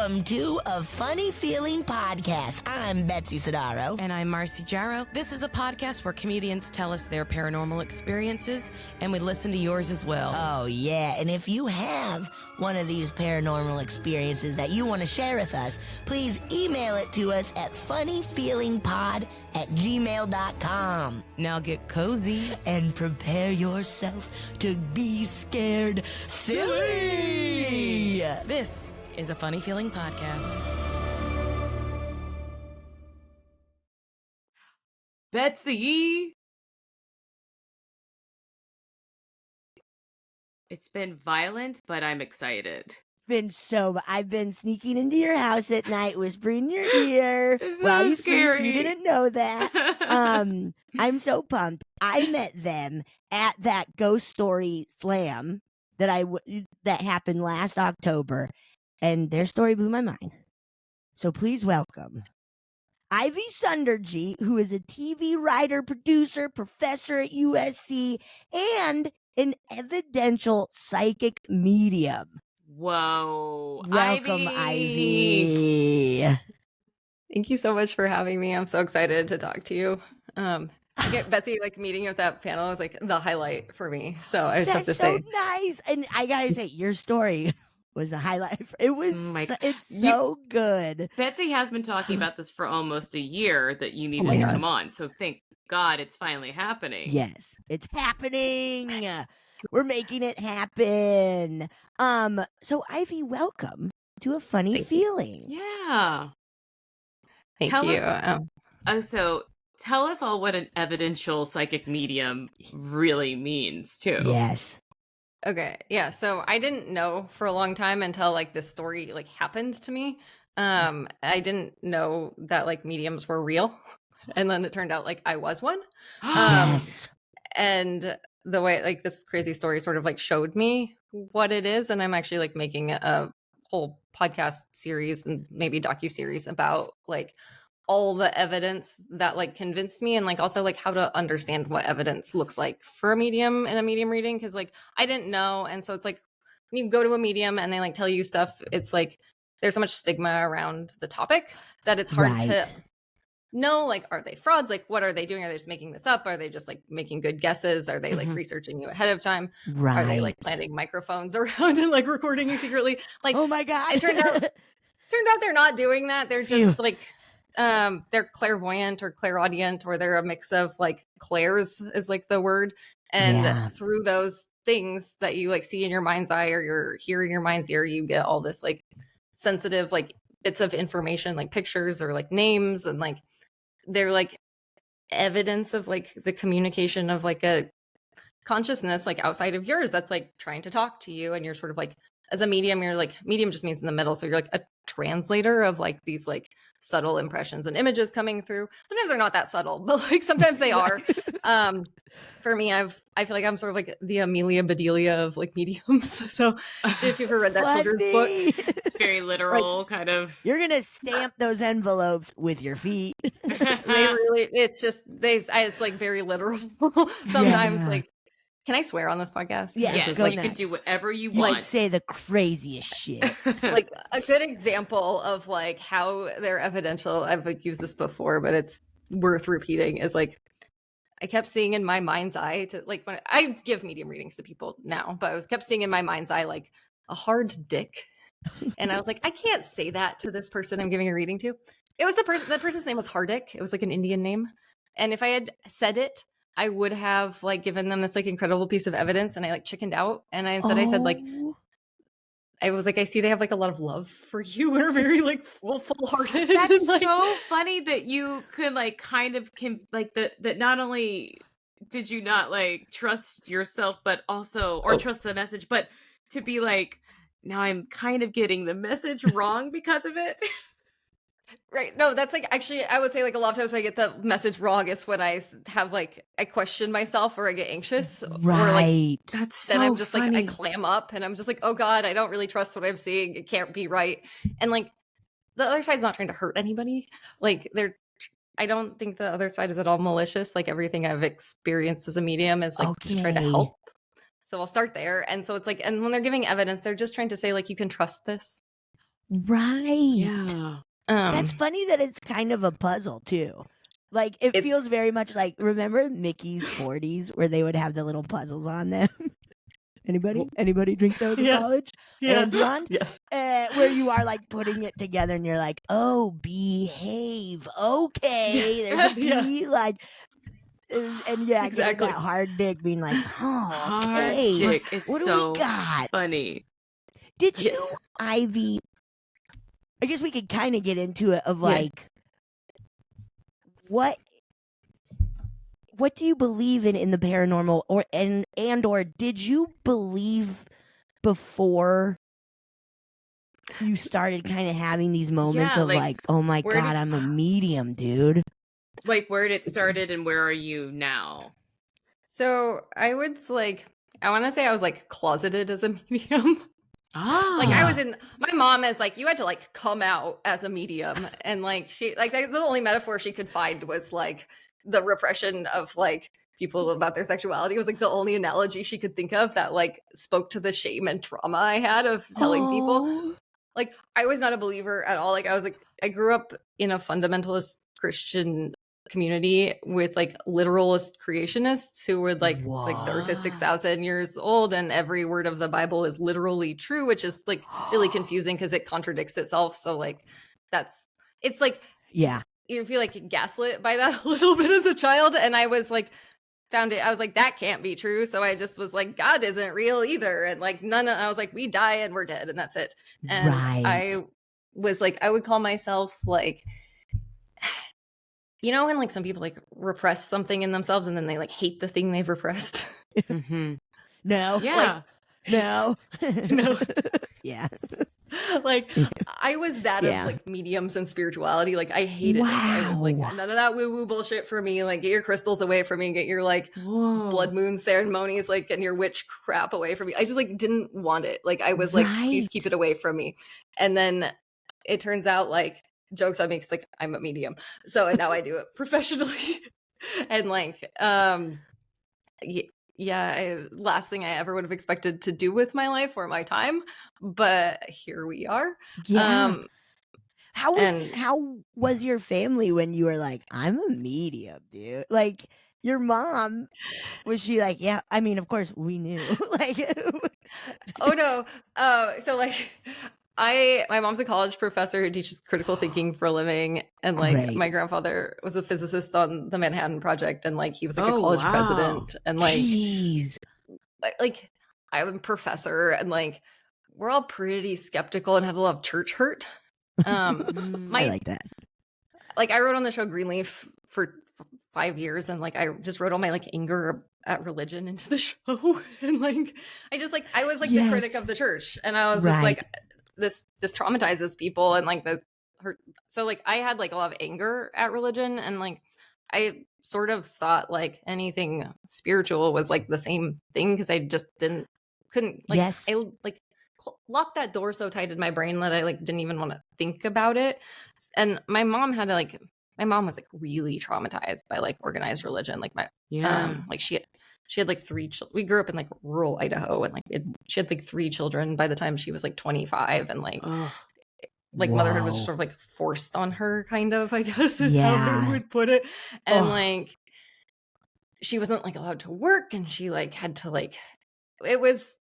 Welcome to A Funny Feeling Podcast. I'm Betsy Sidaro. And I'm Marcy Jarrow. This is a podcast where comedians tell us their paranormal experiences, and we listen to yours as well. Oh, yeah. And if you have one of these paranormal experiences that you want to share with us, please email it to us at funnyfeelingpod@gmail.com. Now get cozy. And prepare yourself to be scared silly. This is a Funny Feeling Podcast. Betsy! It's been violent, but I'm excited. I've been sneaking into your house at night, whispering in your ear. It's so while you scary. Sleep. You didn't know that. I'm so pumped. I met them at that ghost story slam that happened last October, and their story blew my mind. So please welcome Ivy Sunderji, who is a TV writer, producer, professor at USC, and an evidential psychic medium. Whoa. Welcome, Ivy. Thank you so much for having me. I'm so excited to talk to you. Betsy, meeting you at that panel was the highlight for me. So I just have to say, nice. And I gotta say, your story was the highlight. It was. It's so good. Betsy has been talking about this for almost a year that you needed to come on. So thank God it's finally happening. Yes, it's happening. We're making it happen. So Ivy, welcome to A Funny Feeling. Yeah. Thank you. So tell us all what an evidential psychic medium really means, too. Yes. Okay. Yeah. So I didn't know for a long time until this story happened to me. I didn't know that mediums were real. And then it turned out I was one. Yes. And the way this crazy story sort of showed me what it is. And I'm actually making a whole podcast series and maybe docuseries about all the evidence that convinced me, and also how to understand what evidence looks like for a medium in a medium reading. Cause I didn't know. And so it's when you go to a medium and they tell you stuff, it's there's so much stigma around the topic that it's hard to know, are they frauds? What are they doing? Are they just making this up? Are they just making good guesses? Are they researching you ahead of time? Right. Are they planting microphones around and recording you secretly? Oh my God. It turned out they're not doing that. They're just they're clairvoyant or clairaudient, or they're a mix of clairs is the word. And through those things that you see in your mind's eye or you're hearing in your mind's ear, you get all this sensitive bits of information, pictures or names, and they're evidence of the communication of a consciousness outside of yours that's trying to talk to you. And you're sort of as a medium, you're medium just means in the middle, so you're a translator of these subtle impressions and images coming through. Sometimes they're not that subtle, but sometimes they are. For me, I feel I'm sort of the Amelia Bedelia of mediums. So if you've ever read that children's book, it's very literal, kind of. You're gonna stamp those envelopes with your feet. it's very literal. Sometimes can I swear on this podcast? Yes, you can do whatever you want. Like say the craziest shit. A good example of how they're evidential. I've used this before, but it's worth repeating. Is I kept seeing in my mind's eye to when I give medium readings to people now, but I kept seeing in my mind's eye a hard dick, and I was I can't say that to this person I'm giving a reading to. It was the person's name was Hardik. It was an Indian name, and if I had said it, I would have given them this incredible piece of evidence, and I chickened out, and I said I was I see they have a lot of love for you and are very full-hearted. That's so funny that you could kind of that not only did you not trust yourself, but also trust the message, but to be now I'm kind of getting the message wrong because of it. Right. No, that's actually, I would say a lot of times when I get the message wrong is when I have I question myself or I get anxious. Right. Or that's so then I'm just funny. I clam up and I'm just oh God, I don't really trust what I'm seeing. It can't be right. And the other side's not trying to hurt anybody. I don't think the other side is at all malicious. Everything I've experienced as a medium is to try to help. So I'll start there. And so it's and when they're giving evidence, they're just trying to say you can trust this. Right. Yeah. That's funny that it's kind of a puzzle too. Like it feels very much like, remember Mickey's 40s where they would have the little puzzles on them? Anybody drink those in college? Yeah. And beyond? Yes. Where you are like putting it together and you're like, oh, behave. Okay. There's a B, like, and yeah, Exactly. getting that hard dick being like, oh, Hard okay. dick is What do so we got? funny. Did you, Ivy? I guess we could kind of get into it of like, what do you believe in the paranormal, or or did you believe before you started kind of having these moments of like, oh my God, I'm a medium, dude? Like, where did it started and where are you now? So I would like, I want to say I was like closeted as a medium. Like I was in, my mom is like, you had to like come out as a medium. And like, she, like the only metaphor she could find was like the repression of like people about their sexuality. It was like the only analogy she could think of that like spoke to the shame and trauma I had of telling people. Like I was not a believer at all. Like I was like, I grew up in a fundamentalist Christian community with like literalist creationists who would like the earth is 6,000 years old and every word of the Bible is literally true, which is like really confusing because it contradicts itself. So like it's like, yeah, you feel like gaslit by that a little bit as a child. And I was like, I was like, that can't be true. So I just was like, God isn't real either. And like I was like, we die and we're dead and that's it. And I was like, I would call myself like, you know, when like some people like repress something in themselves and then they like hate the thing they've repressed. Mm-hmm. No. Yeah. Like, no. No. Yeah. Like I was that of like mediums and spirituality. Like I hated it. I was like, none of that woo-woo bullshit for me. Like get your crystals away from me. Get your like blood moon ceremonies, like, and your witch crap away from me. I just like didn't want it. Like I was like, please keep it away from me. And then it turns out like, jokes on me because like I'm a medium, so now I do it professionally. And like last thing I ever would have expected to do with my life or my time, but here we are. How was your family when you were like, I'm a medium, dude? Like your mom, was she like, yeah, I mean, of course we knew. Like oh no. So like my mom's a college professor who teaches critical thinking for a living. And like my grandfather was a physicist on the Manhattan Project. And like, he was like a college president. And like, like I'm a professor and like, we're all pretty skeptical and had a lot of church hurt. I like that. Like I wrote on the show Greenleaf for 5 years. And like, I just wrote all my like anger at religion into the show. And like, I was like the critic of the church. And I was just like, this traumatizes people. And like so like I had like a lot of anger at religion. And like, I sort of thought like anything spiritual was like the same thing. Cause I just couldn't like, I like locked that door so tight in my brain that I like didn't even want to think about it. And my mom was like really traumatized by like organized religion. Like like she had like 3 children. We grew up in like rural Idaho and like she had like 3 children by the time she was like 25. And like, like motherhood was just sort of like forced on her kind of, I guess is how I would put it. And like, she wasn't like allowed to work and she like had to like, it was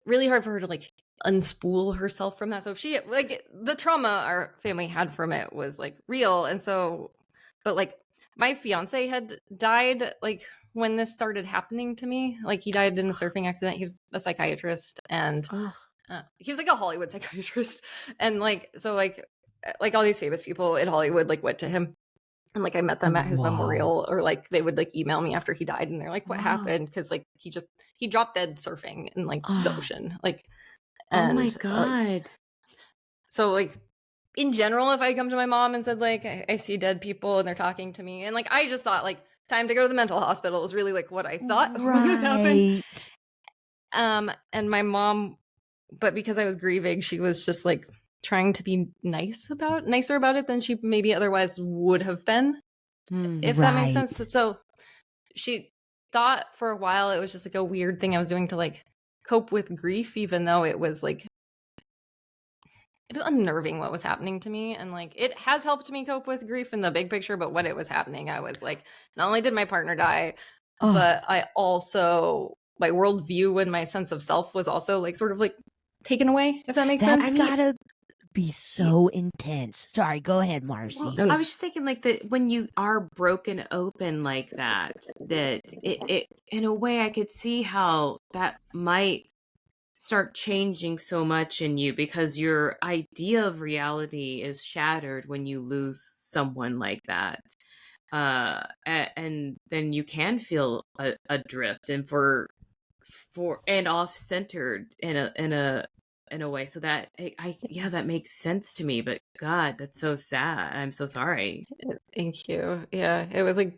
really hard for her to like unspool herself from that. So she like the trauma our family had from it was like real. And so, but like my fiance had died like when this started happening to me. Like he died in a surfing accident. He was a psychiatrist and he was like a Hollywood psychiatrist. And like, so like all these famous people in Hollywood like went to him. And like I met them at his memorial, or like they would like email me after he died and they're like, what happened? Because like he dropped dead surfing in like the ocean. Like, and, oh my God. So like in general, if I come to my mom and said like I see dead people and they're talking to me, and like I just thought like time to go to the mental hospital was really like what I thought when this happened. And my mom, but because I was grieving, she was just like trying to be nicer about it than she maybe otherwise would have been, if that makes sense. So she thought for a while it was just like a weird thing I was doing to like cope with grief, even though it was like it was unnerving what was happening to me. And like, it has helped me cope with grief in the big picture. But when it was happening, I was like, not only did my partner die, but I also, my worldview and my sense of self was also like sort of like taken away, if that makes sense. That's gotta be so intense. Sorry, go ahead, Marcy. Well, I was just thinking like that when you are broken open like that it in a way I could see how that might start changing so much in you, because your idea of reality is shattered when you lose someone like that. And then you can feel adrift and and off-centered in a way. So that that makes sense to me. But God, that's so sad. I'm so sorry. Thank you. Yeah, it was like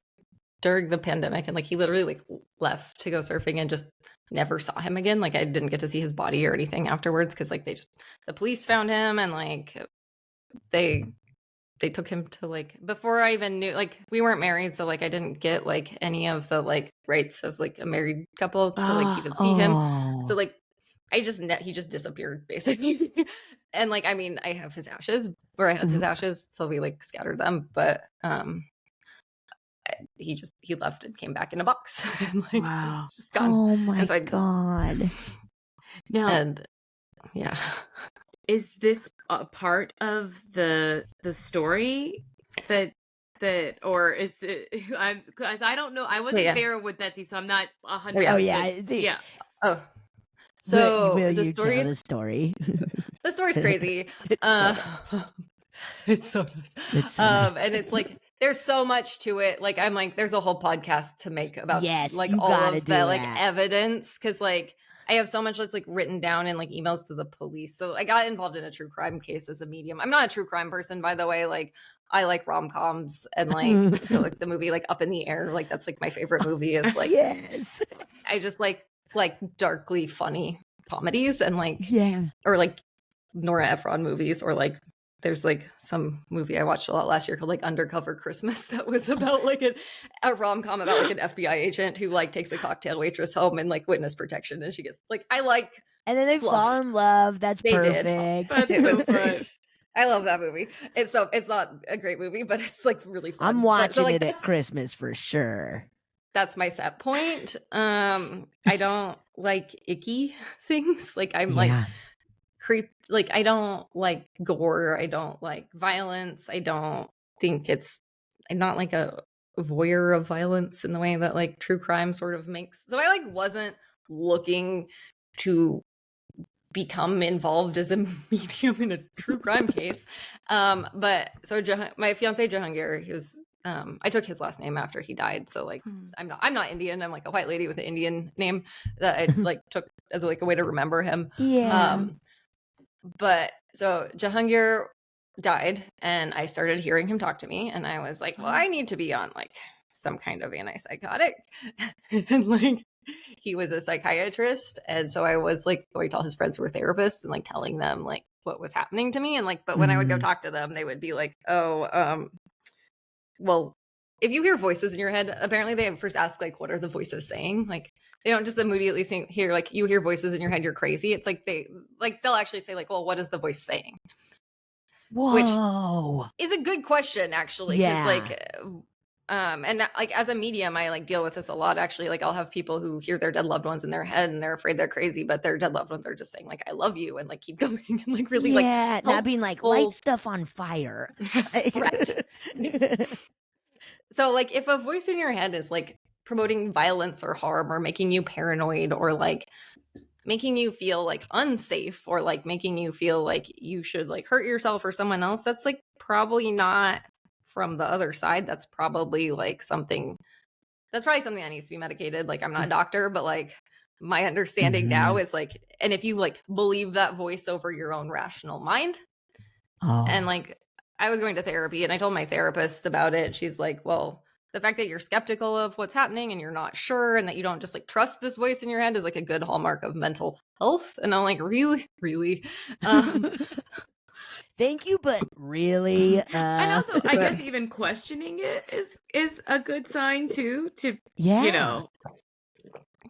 during the pandemic, and like he literally like left to go surfing and just never saw him again. Like I didn't get to see his body or anything afterwards, because like the police found him, and like they took him to like, before I even knew, like we weren't married, so like I didn't get like any of the like rights of like a married couple to like even see him. So like he just disappeared basically. And like, I mean, I have his ashes, or I had his ashes, so we like scattered them, but he left and came back in a box. And like, wow. It's just gone. Oh my God. Now, and yeah. Is this a part of the story that or is it? Because I don't know. I wasn't there with Betsy, so I'm not 100%. Oh yeah, yeah. Oh, so will the you story tell the story? The story's crazy. It's so nuts. It's so nuts. And it's like there's so much to it. Like I'm like, there's a whole podcast to make about like all of the like evidence, because like I have so much that's like written down in like emails to the police. So I got involved in a true crime case as a medium. I'm not a true crime person, by the way. Like I like rom-coms and like like the movie like Up in the Air. Like that's like my favorite movie is like yes. I just like darkly funny comedies, and like or like Nora Ephron movies, or like there's like some movie I watched a lot last year called like Undercover Christmas that was about like a rom-com about like an FBI agent who like takes a cocktail waitress home and like witness protection, and she gets like and then they fall in love. That's perfect. That's so good. I love that movie. It's not a great movie, but it's like really fun. I'm watching it at Christmas for sure. That's my set point. I don't like icky things. Like I'm like creep. Like I don't like gore. I don't like violence. I don't think I'm not like a voyeur of violence in the way that like true crime sort of makes. So I like wasn't looking to become involved as a medium in a true crime case. But so my fiance Jahangir, he was I took his last name after he died. So like I'm not Indian. I'm like a white lady with an Indian name that I like took as like a way to remember him. Yeah. But so Jahangir died, and I started hearing him talk to me, and I was like, well, I need to be on like some kind of antipsychotic. And like he was a psychiatrist, and so I was like going to tell his friends who were therapists and like telling them like what was happening to me. And like, but when I would go talk to them, they would be like, oh, well, if you hear voices in your head, apparently they first ask like, what are the voices saying? Like they don't just immediately hear like, you hear voices in your head, you're crazy. It's like they'll actually say like, well, what is the voice saying? Whoa. Which is a good question, actually. Yeah. Like, and like as a medium, I like deal with this a lot. Actually, like I'll have people who hear their dead loved ones in their head and they're afraid they're crazy, but their dead loved ones are just saying like, I love you, and like keep going, and like really like not being like light stuff on fire. Right. So like if a voice in your head is like promoting violence or harm or making you paranoid or like making you feel like unsafe or like making you feel like you should like hurt yourself or someone else, that's like probably not from the other side. That's probably like something that needs to be medicated. Like I'm not a doctor, but like my understanding now is like, and if you like believe that voice over your own rational mind, and like I was going to therapy and I told my therapist about it. She's like, well, the fact that you're skeptical of what's happening and you're not sure and that you don't just like trust this voice in your head is like a good hallmark of mental health. And I'm like, really? Thank you, but really? And also, I guess even questioning it is a good sign too, to, you know.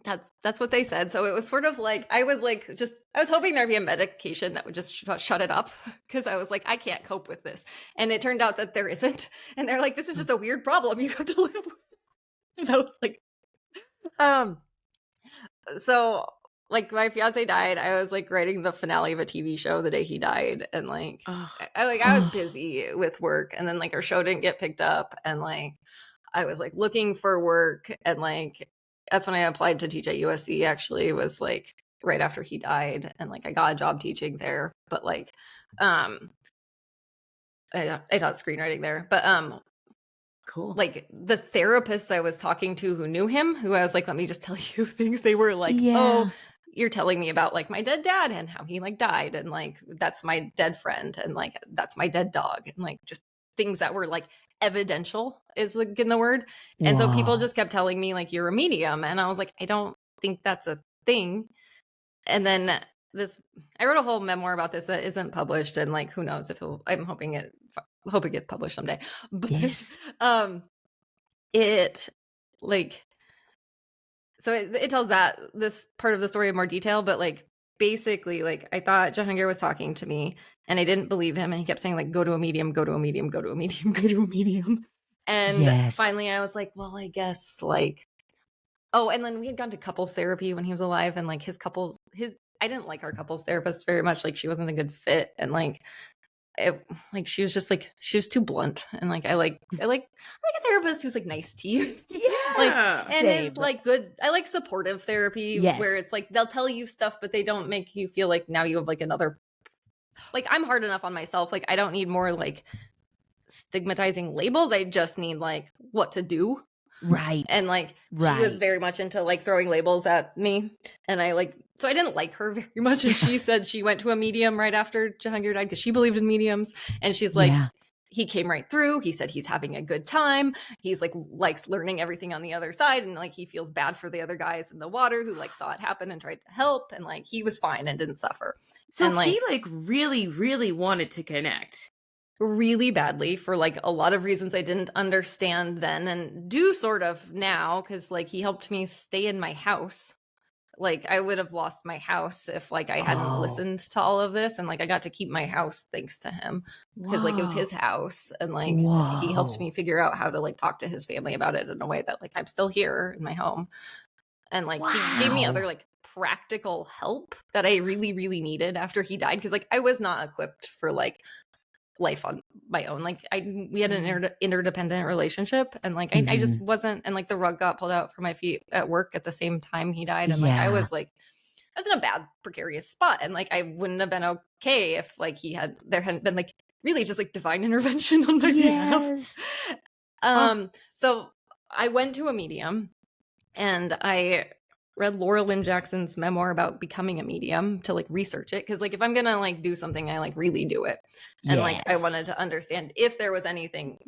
That's what they said. So it was sort of like, I was hoping there'd be a medication that would just shut it up, because I was like, I can't cope with this. And it turned out that there isn't. And they're like, this is just a weird problem you have to live with. And I was like, so like my fiance died. I was like writing the finale of a TV show the day he died, and like I was busy with work, and then like our show didn't get picked up, and like I was like looking for work, and like that's when I applied to teach at USC. Actually, was like right after he died, and like I got a job teaching there, but like I taught screenwriting there, but cool. Like the therapists I was talking to who knew him, who I was like, let me just tell you things. They were like, oh, you're telling me about like my dead dad and how he like died, and like that's my dead friend, and like that's my dead dog, and like just things that were like evidential is like in the word. And so people just kept telling me like, you're a medium, and I was like, I don't think that's a thing. And then I wrote a whole memoir about this that isn't published, and like who knows if I'm hoping it gets published someday. But Yes. it like, so it tells this part of the story in more detail, but like basically like I thought Jahangir was talking to me, and I didn't believe him, and he kept saying like, go to a medium, go to a medium, go to a medium, go to a medium. And finally I was like, well, I guess like, oh, and then we had gone to couples therapy when he was alive, and like I didn't like our couples therapist very much. Like she wasn't a good fit, and like she was just like, she was too blunt, and like I like a therapist who's like nice to you. Like, and is like good. I like supportive therapy where it's like they'll tell you stuff, but they don't make you feel like now you have like another. Like I'm hard enough on myself. Like I don't need more like stigmatizing labels. I just need like what to do. Right. And like she was very much into like throwing labels at me, and so I didn't like her very much. And she said she went to a medium right after Jahangir died because she believed in mediums, and she's like, he came right through. He said he's having a good time. He's like likes learning everything on the other side, and like he feels bad for the other guys in the water who like saw it happen and tried to help, and like he was fine and didn't suffer. So and, like, he like really, really wanted to connect. Really badly for like a lot of reasons I didn't understand then and do sort of now, because like he helped me stay in my house. Like I would have lost my house if like I hadn't listened to all of this, and like I got to keep my house thanks to him, because like it was his house, and like he helped me figure out how to like talk to his family about it in a way that like I'm still here in my home, and like he gave me other like practical help that I really, really needed after he died, because like I was not equipped for like life on my own. Like we had an interdependent relationship, and like I just wasn't, and like the rug got pulled out from my feet at work at the same time he died, and like I was in a bad precarious spot, and like I wouldn't have been okay if like there hadn't been like really just like divine intervention on my behalf. So I went to a medium, and I read Laura Lynn Jackson's memoir about becoming a medium to like research it, because like if I'm gonna like do something, I like really do it, and like I wanted to understand if there was anything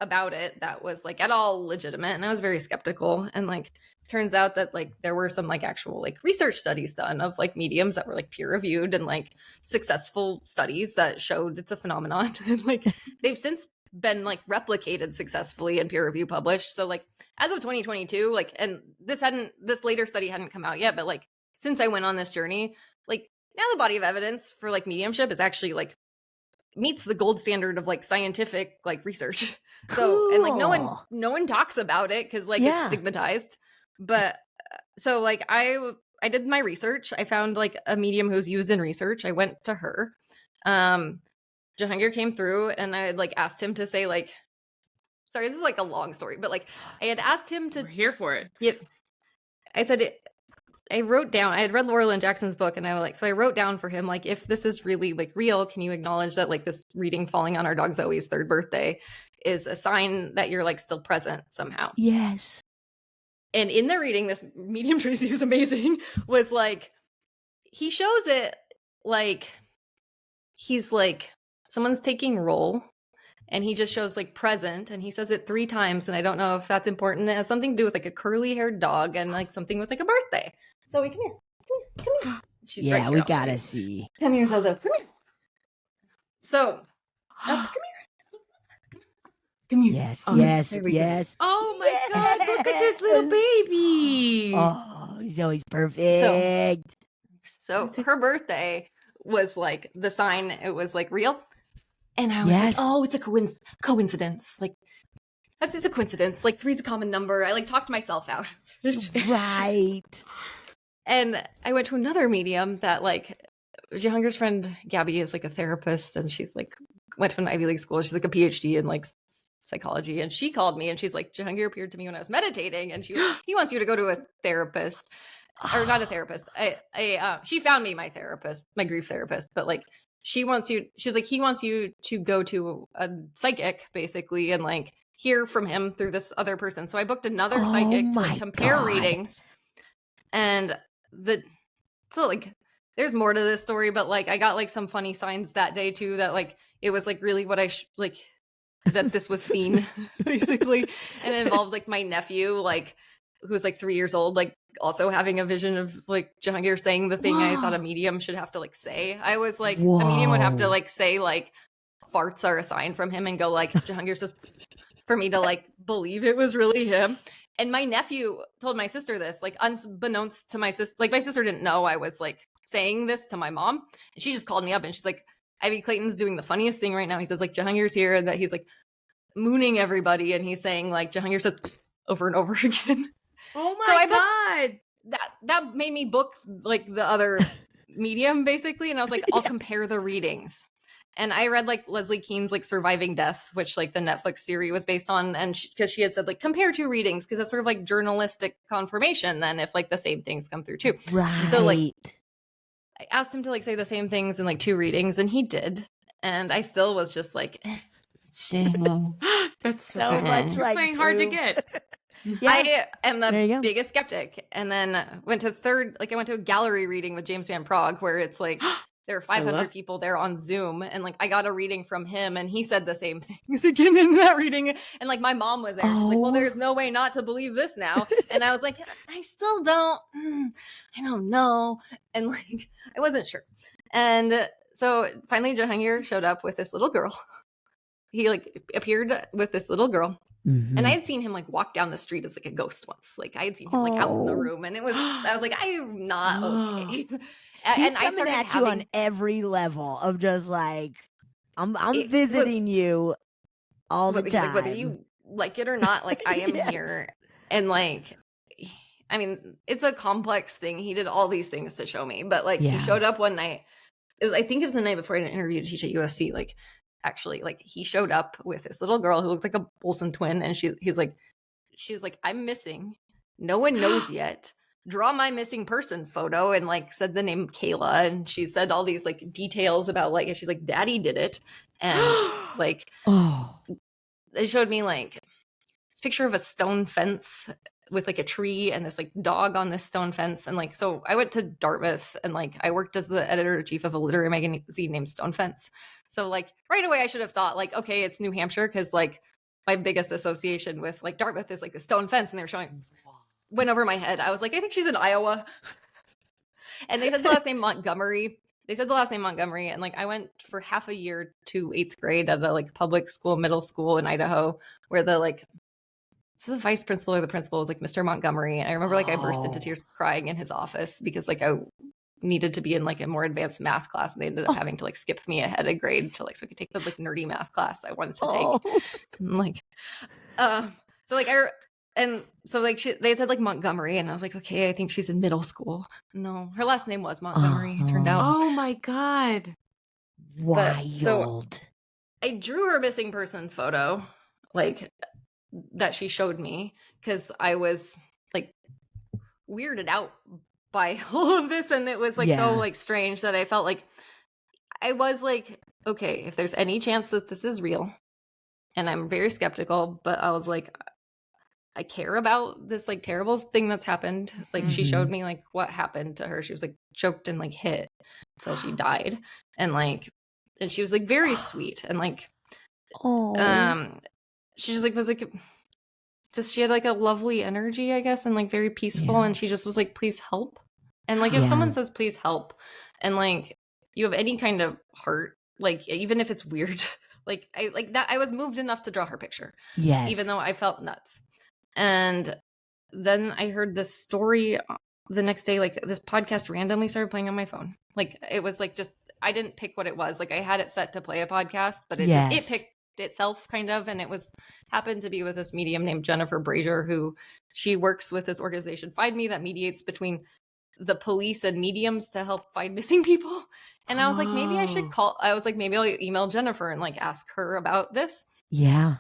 about it that was like at all legitimate, and I was very skeptical, and like turns out that like there were some like actual like research studies done of like mediums that were like peer reviewed, and like successful studies that showed it's a phenomenon, and like they've since been like replicated successfully and peer review published. So like as of 2022, like, and this later study hadn't come out yet, but like since I went on this journey, like now the body of evidence for like mediumship is actually like meets the gold standard of like scientific like research. So and like no one talks about it because like it's stigmatized. But so like I did my research. I found like a medium who's used in research. I went to her. Jahangir came through, and I like asked him to say like, sorry, this is like a long story, but like I had asked him to. We're here for it. Yep. I said I wrote down. I had read Laura Lynn Jackson's book, and I wrote down for him like, if this is really like real, can you acknowledge that like this reading falling on our dog Zoe's 3rd birthday is a sign that you're like still present somehow? Yes. And in the reading, this medium Tracy, who's amazing, was like, he shows it like he's like someone's taking roll, and he just shows like present, and he says it 3 times, and I don't know if that's important. It has something to do with like a curly haired dog and like something with like a birthday. Zoe, come here. She's right here. We gotta see. Come here, Zelda. Come here. So, come here. Come here. Yes, Oh, yes. Oh my God! Look at this little baby. Oh She's always perfect. So her birthday was like the sign. It was like real. And I was like, oh, it's a coincidence. Like, that's just a coincidence. Like, 3's a common number. I like talked myself out of it. Right. And I went to another medium that like Jehangir's friend Gabby is like a therapist, and she's like went to an Ivy League school. She's like a PhD in like psychology, and she called me and she's like, Jehangir appeared to me when I was meditating, and he wants you to go to a therapist, or not a therapist. She found me my therapist, my grief therapist, but like he wants you to go to a psychic basically and like hear from him through this other person. So I booked another psychic to like compare readings, and so like there's more to this story, but like I got like some funny signs that day too, that like it was like really what I like that this was seen basically, and it involved like my nephew, like who's like 3 years old, like also having a vision of like Jehangir saying the thing I thought a medium should have to like say. I was like, a medium would have to like say like farts are a sign from him and go like Jehangir says for me to like believe it was really him. And my nephew told my sister this, like unbeknownst to my sister. Like my sister didn't know I was like saying this to my mom, and she just called me up and she's like, Ivy Clayton's doing the funniest thing right now. He says like Jehangir's here, and that he's like mooning everybody, and he's saying like Jehangir says over and over again. Oh my God. That made me book like the other medium basically, and I was like, I'll compare the readings. And I read like Leslie Kean's like Surviving Death, which like the Netflix series was based on, and because she had said like compare 2 readings, because that's sort of like journalistic confirmation then if like the same things come through too. Right. So like I asked him to like say the same things in like 2 readings, and he did, and I still was just like that's so much like playing hard to get. Yeah. I am the biggest skeptic, and then went to I went to a gallery reading with James Van Prague, where it's like there are 500 people there on Zoom, and like I got a reading from him, and he said the same things again in that reading, and like my mom was there. She's like, well, there's no way not to believe this now, and I was like, I still don't know, and like I wasn't sure. And so finally Jehangir showed up with this little girl. He like appeared with this little girl. Mm-hmm. And I had seen him like walk down the street as like a ghost once. Like I had seen him like out in the room, and I was like, I'm not okay. He's and I coming at you on every level of just like, I'm visiting you all the time. Like, whether you like it or not, like I am here. And like, I mean, it's a complex thing. He did all these things to show me, but like he showed up one night. I think it was the night before I had an interview to teach at USC. Like, actually, like he showed up with this little girl who looked like a Olsen twin, and she was like, I'm missing. No one knows yet. Draw my missing person photo, and like said the name Kayla, and she said all these like details about like, she's like, Daddy did it, and like they showed me like this picture of a stone fence with like a tree and this like dog on this stone fence. And like, so I went to Dartmouth, and like I worked as the editor-in-chief of a literary magazine named Stone Fence. So like right away I should have thought like, okay, it's New Hampshire, because like my biggest association with like Dartmouth is like the stone fence, and they were showing, went over my head. I was like, I think she's in Iowa. And they said the last name Montgomery. And like I went for half a year to 8th grade at a like public school, middle school in Idaho, where the vice principal or the principal was like Mr. Montgomery. And I remember like I burst into tears crying in his office because like I needed to be in like a more advanced math class, and they ended up having to like skip me ahead a grade to like so I could take the like nerdy math class I wanted to take. And, like so like they said like Montgomery, and I was like, okay, I think she's in middle school. No, her last name was Montgomery, it turned out. Oh my God. Wild. So I drew her missing person photo like that she showed me, because I was like weirded out by all of this, and it was like so like strange that I felt like I was like, okay, if there's any chance that this is real, and I'm very skeptical, but I was like, I care about this like terrible thing that's happened. Like she showed me like what happened to her. She was like choked and like hit until she died, and she was like very sweet, and like she just like was like she had like a lovely energy, I guess, and like very peaceful, and she just was like, please help. And like if someone says please help, and like you have any kind of heart, like even if it's weird, like I was moved enough to draw her picture, even though I felt nuts. And then I heard this story the next day, like this podcast randomly started playing on my phone. Like it was like just, I didn't pick what it was. Like I had it set to play a podcast, but it picked itself kind of. And it happened to be with this medium named Jennifer Brazier, who she works with this organization, Find Me, that mediates between the police and mediums to help find missing people. And I was like, maybe I should maybe I'll email Jennifer and like ask her about this. Yeah.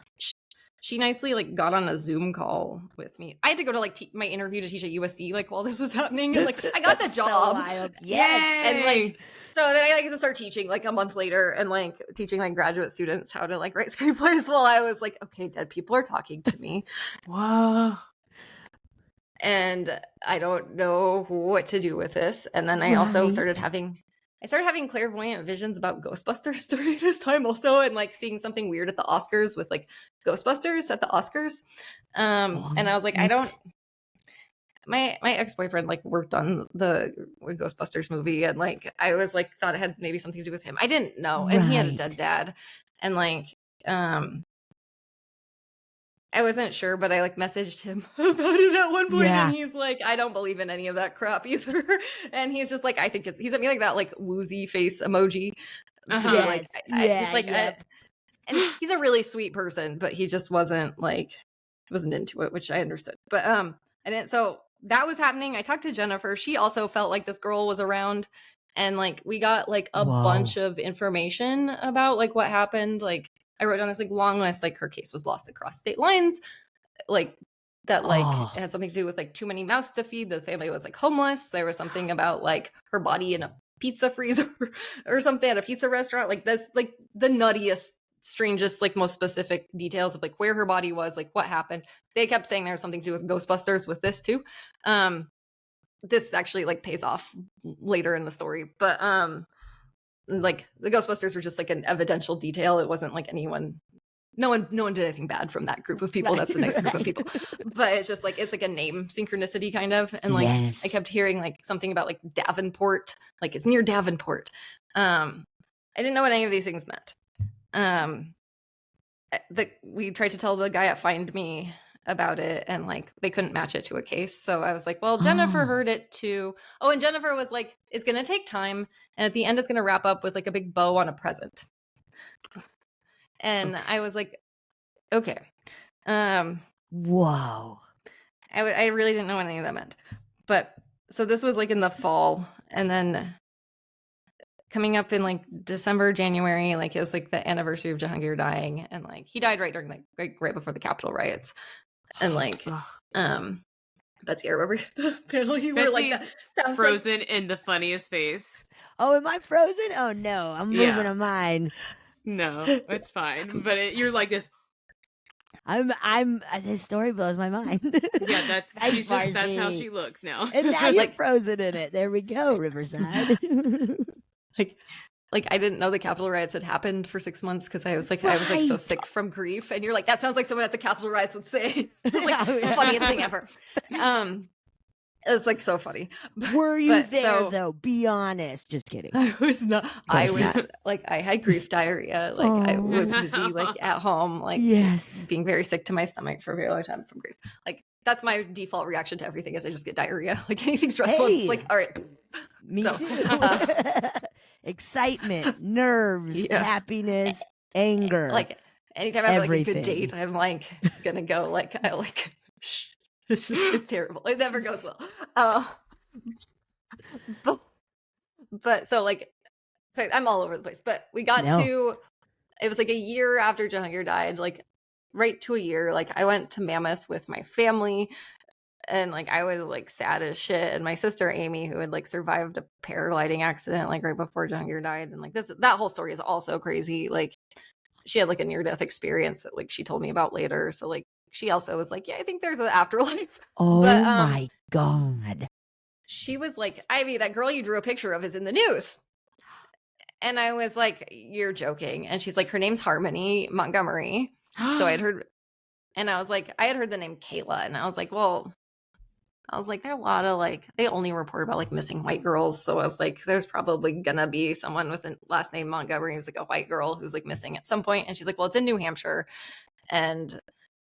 She nicely like got on a Zoom call with me. I had to go to like my interview to teach at USC like while this was happening, and like I got the job. So yes. And like so then I like to start teaching like a month later, and like teaching like graduate students how to like write screenplays while I was like, okay, dead people are talking to me. Wow. And I don't know what to do with this. And then I also started having clairvoyant visions about Ghostbusters during this time also, and like seeing something weird at the Oscars with like Ghostbusters at the Oscars. And I was like, my ex-boyfriend like worked on the Ghostbusters movie, and like I was like thought it had maybe something to do with him. I didn't know. And he had a dead dad. And like I wasn't sure, but I like messaged him about it at one point, and he's like, I don't believe in any of that crap either. And he's just like, I think he sent me like that like woozy face emoji. He's like, and he's a really sweet person, but he just wasn't into it, which I understood. But so that was happening. I talked to Jennifer. She also felt like this girl was around, and like we got like a bunch of information about like what happened. Like I wrote down this like long list, like her case was lost across state lines, like that, like it had something to do with like too many mouths to feed. The family was like homeless. There was something about like her body in a pizza freezer or something at a pizza restaurant. Like that's like the nuttiest, strangest, like most specific details of like where her body was, like what happened. They kept saying there was something to do with Ghostbusters with this too. This actually like pays off later in the story, but like the Ghostbusters were just like an evidential detail. It wasn't like no one did anything bad from that group of people. That's a nice group of people. But it's just like, it's like a name synchronicity kind of. And like, I kept hearing like something about like Davenport, like it's near Davenport. I didn't know what any of these things meant. We tried to tell the guy at Find Me about it, and like they couldn't match it to a case. So I was like, well, Jennifer heard it too. Oh, and Jennifer was like, it's going to take time. And at the end, it's going to wrap up with like a big bow on a present. And I was like, okay. Whoa. I really didn't know what any of that meant. But so this was like in the fall, and then coming up in like December, January, like it was like the anniversary of Jahangir dying, and like he died right during like right before the Capitol riots. And like Betsy, I remember the panel you were like that frozen like... in the funniest face. Oh, am I frozen? Oh no, I'm moving on mine. No, it's fine. But you're like this. This story blows my mind. Yeah, that's how she looks now. And now you're frozen in it. There we go, Riverside. Like I didn't know the Capitol riots had happened for 6 months, because I was like so sick from grief. And you're like, that sounds like someone at the Capitol riots would say. It was like the funniest thing ever. It was like so funny. Were you there though? Be honest. Just kidding. I was not. I was like, I had grief diarrhea. Like I was busy like at home, like being very sick to my stomach for a very long time from grief. Like that's my default reaction to everything, is I just get diarrhea. Like anything stressful, I'm just like, all right. Me too. Excitement, nerves, happiness, anger. Like anytime I have like a good date, I'm like gonna go like it's terrible. It never goes well. But so I'm all over the place. But we got to, it was like a year after Jahangir died, like right to a year. Like I went to Mammoth with my family, and like I was like sad as shit. And my sister Amy, who had like survived a paragliding accident like right before Jahangir died, and like that whole story is also crazy. Like she had like a near-death experience that like she told me about later. So like she also was like, yeah, I think there's an afterlife. Oh my God. She was like, Ivy, that girl you drew a picture of is in the news. And I was like, you're joking. And she's like, her name's Harmony Montgomery. So I had heard the name Kayla. And I was like, there are a lot of like, they only report about like missing white girls. So I was like, there's probably gonna be someone with a last name Montgomery who's like a white girl who's like missing at some point. And she's like, well, it's in New Hampshire. And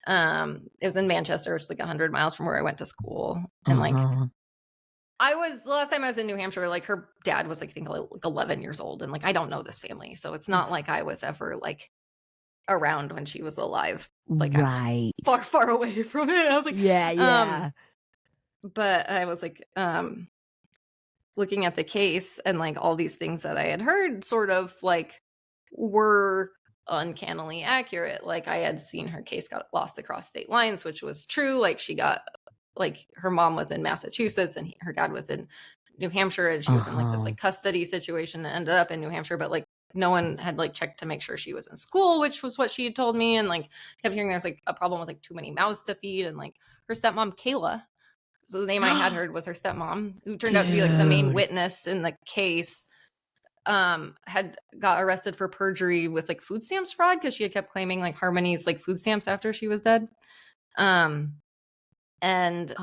it was in Manchester, which is like 100 miles from where I went to school. And like The last time I was in New Hampshire, like her dad was like, I think like 11 years old. And like, I don't know this family. So it's not like I was ever like around when she was alive. Like right. I'm far, far away from it. I was like, yeah. But I was like, looking at the case and like all these things that I had heard sort of like were uncannily accurate. Like I had seen her case got lost across state lines, which was true. Like she got, like her mom was in Massachusetts and her dad was in New Hampshire, and she was in like this like custody situation and ended up in New Hampshire, but like no one had like checked to make sure she was in school, which was what she had told me. And like kept hearing there's like a problem with like too many mouths to feed. And like her stepmom, Kayla, so the name I had heard was her stepmom, who turned out to be like the main witness in the case, had got arrested for perjury with like food stamps fraud because she had kept claiming like Harmony's like food stamps after she was dead. And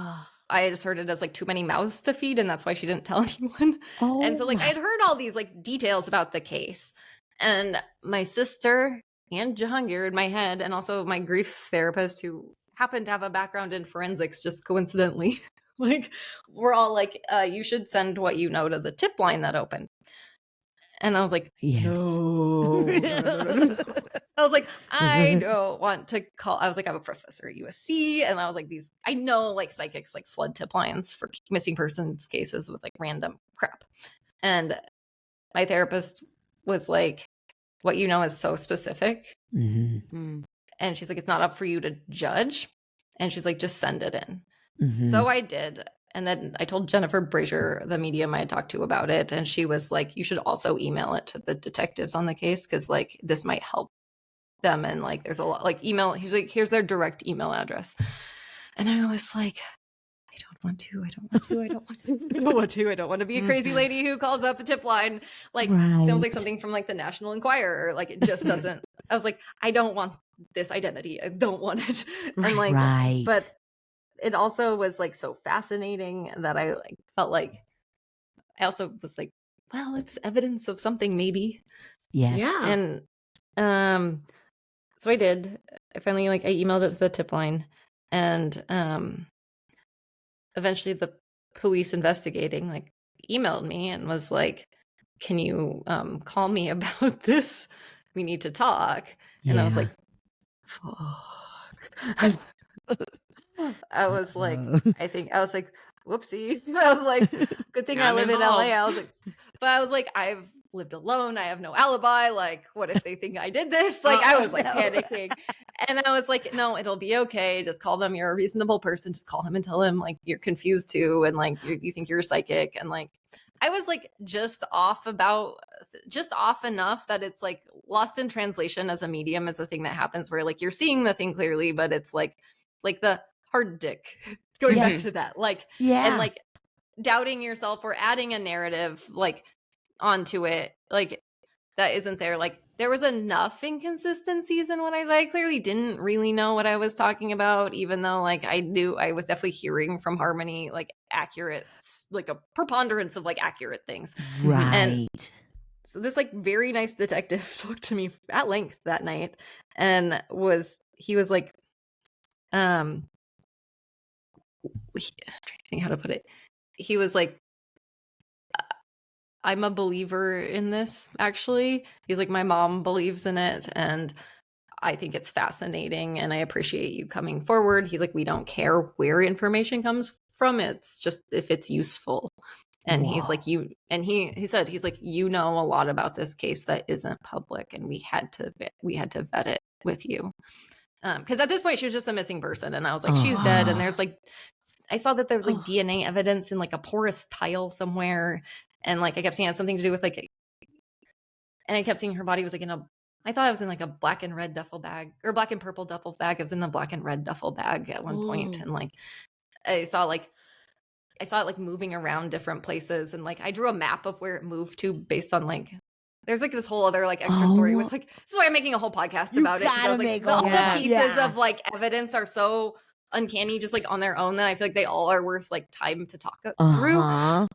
I just heard it as like too many mouths to feed, and that's why she didn't tell anyone. And so like I had heard all these like details about the case, and my sister and Jahangir in my head, and also my grief therapist who happened to have a background in forensics just coincidentally, like we're all like, you should send what you know to the tip line that opened. And I was like, no. I was like, I don't want to call. I was like, I'm a professor at USC. And I was like, I know like psychics like flood tip lines for missing persons cases with like random crap. And my therapist was like, what you know is so specific. And she's like, it's not up for you to judge. And she's like, just send it in. So I did. And then I told Jennifer Brazier, the medium I had talked to, about it. And she was like, you should also email it to the detectives on the case, because like this might help them. And like there's a lot like email. He's like, here's their direct email address. And I was like, I don't want to be a crazy lady who calls up the tip line. Like sounds like something from like the National Enquirer. Like it just doesn't. I was like, I don't want this identity. I don't want it. And like, but it also was like so fascinating that I like felt like I also was like, well, it's evidence of something maybe. Yes. Yeah. And so I did. I finally like I emailed it to the tip line, and eventually the police investigating like emailed me and was like, can you call me about this? We need to talk. And I was like, fuck. I was like, whoopsie. I was like, good thing I live in LA. I was like, but I was like, I've lived alone. I have no alibi. Like, what if they think I did this? Like, I was like panicking. And I was like, no, it'll be okay. Just call them. You're a reasonable person. Just call them and tell them like you're confused too. And like, you think you're psychic. And like, I was like just off enough that it's like lost in translation as a medium is a thing that happens where like you're seeing the thing clearly, but it's like the hard dick going back to that, like, and like doubting yourself or adding a narrative like onto it, like that isn't there. Like there was enough inconsistencies in what I clearly didn't really know what I was talking about, even though like I knew I was definitely hearing from Harmony like accurate, like a preponderance of like accurate things. And so this like very nice detective talked to me at length that night, and he was like, I'm trying to think how to put it. He was like, I'm a believer in this, actually. He's like, my mom believes in it, and I think it's fascinating, and I appreciate you coming forward. He's like, we don't care where information comes from. It's just if it's useful. And he's like, he said, he's like, you know a lot about this case that isn't public, and we had to vet it with you. Because at this point she was just a missing person, and I was like, she's dead. And there's like, I saw that there was like DNA evidence in like a porous tile somewhere, and like I kept seeing it had something to do with like, and I kept seeing her body was like I thought I was in like a black and red duffel bag, or black and purple duffel bag. I was in the black and red duffel bag at one point, and like I saw it like moving around different places, and like I drew a map of where it moved to based on like. There's like this whole other like extra story with like, this is why I'm making a whole podcast about it. Because I was like, all the pieces of like evidence are so uncanny just like on their own that I feel like they all are worth like time to talk through.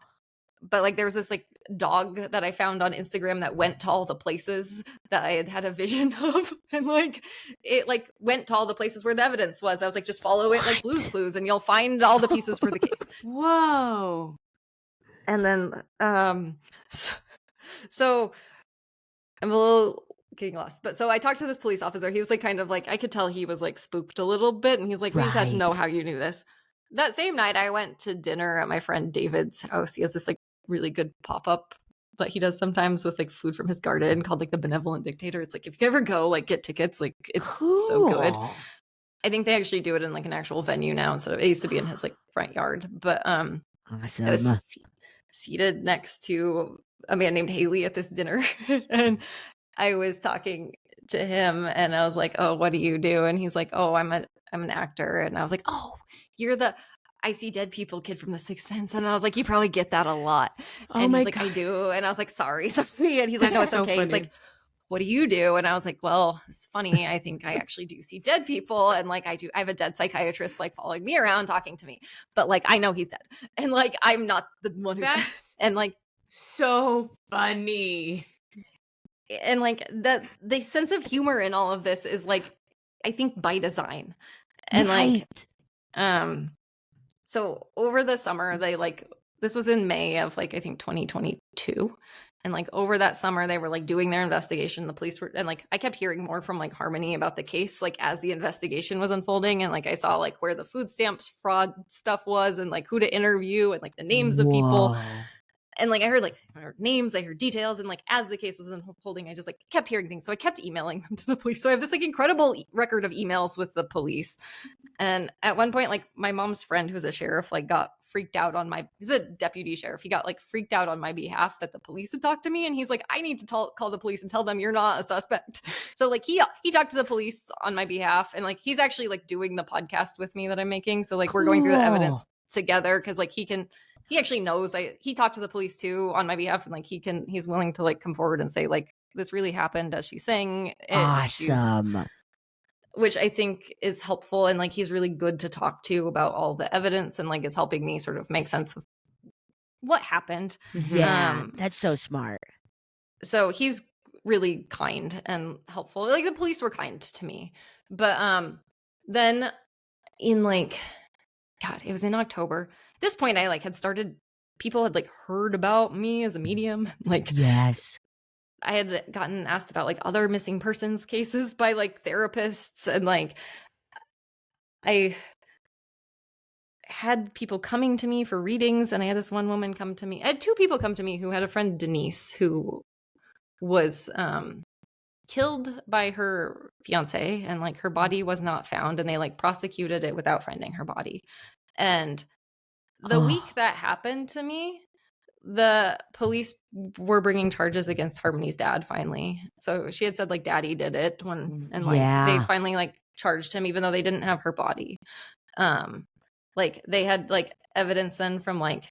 But like there was this like dog that I found on Instagram that went to all the places that I had a vision of, and like it like went to all the places where the evidence was. I was like, just follow it like Blue's Clues and you'll find all the pieces for the case. Whoa. And then so I'm a little getting lost. But so I talked to this police officer. He was like kind of like, I could tell he was like spooked a little bit. And he's like, we just had to know how you knew this. That same night I went to dinner at my friend David's house. He has this like really good pop-up that he does sometimes with like food from his garden called like the Benevolent Dictator. It's like, if you ever go, like get tickets, like it's so good. I think they actually do it in like an actual venue now. So it used to be in his like front yard, but awesome. I was seated next to a man named Haley at this dinner, and I was talking to him, and I was like, "Oh, what do you do?" And he's like, "Oh, I'm an actor." And I was like, "Oh, you're the I see dead people kid from The Sixth Sense." And I was like, "You probably get that a lot." Oh and my he's like, God. "I do." And I was like, "Sorry." And he's like, "No, it's so okay." funny. He's like, "What do you do?" And I was like, "Well, it's funny. I think I actually do see dead people. And like, I have a dead psychiatrist like following me around talking to me, but like, I know he's dead. And like, I'm not the one who's dead." And like, so funny. And like that, the sense of humor in all of this is like, I think by design. And like, so over the summer, they like, this was in May of like, I think 2022. And like over that summer, they were like doing their investigation. The police were, and like I kept hearing more from like Harmony about the case, like as the investigation was unfolding. And like I saw like where the food stamps fraud stuff was, and like who to interview, and like the names of people. And like I heard names, I heard details, and like as the case was unfolding, I just like kept hearing things. So I kept emailing them to the police. So I have this like incredible record of emails with the police. And at one point, like my mom's friend, who's a sheriff, like got freaked out on he's a deputy sheriff. He got like freaked out on my behalf that the police had talked to me, and he's like, "I need to call the police and tell them you're not a suspect." So like he talked to the police on my behalf, and like he's actually like doing the podcast with me that I'm making. So like we're going through the evidence together, because like he actually knows he talked to the police too on my behalf, and like he's willing to like come forward and say like, this really happened as she's saying it. Awesome. Which I think is helpful, and like he's really good to talk to about all the evidence, and like is helping me sort of make sense of what happened. Yeah, that's so smart. So he's really kind and helpful. Like the police were kind to me. But then in like, God, it was in October. At this point, I like had started, people had like heard about me as a medium. Like, yes, I had gotten asked about like other missing persons cases by like therapists, and like I had people coming to me for readings, and I had this one woman come to me. I had two people come to me who had a friend, Denise, who was killed by her fiance, and like her body was not found, and they like prosecuted it without finding her body. And the week that happened to me, the police were bringing charges against Harmony's dad finally. So she had said like daddy did it they finally like charged him, even though they didn't have her body. Like they had like evidence then from like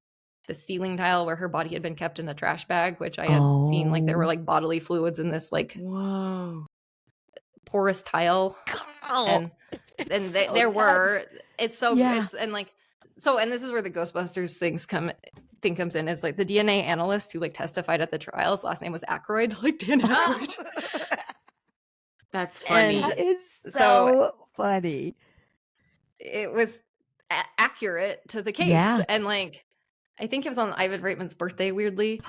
the ceiling tile where her body had been kept in a trash bag, which I had seen like there were like bodily fluids in this like porous tile. And there were, it's so it's, and like, so, and this is where the Ghostbusters thing comes in, is like the DNA analyst who like testified at the trials, last name was Aykroyd, like Dan Aykroyd. That's funny. That is so funny. It was accurate to the case. And like, I think it was on Ivan Reitman's birthday, weirdly.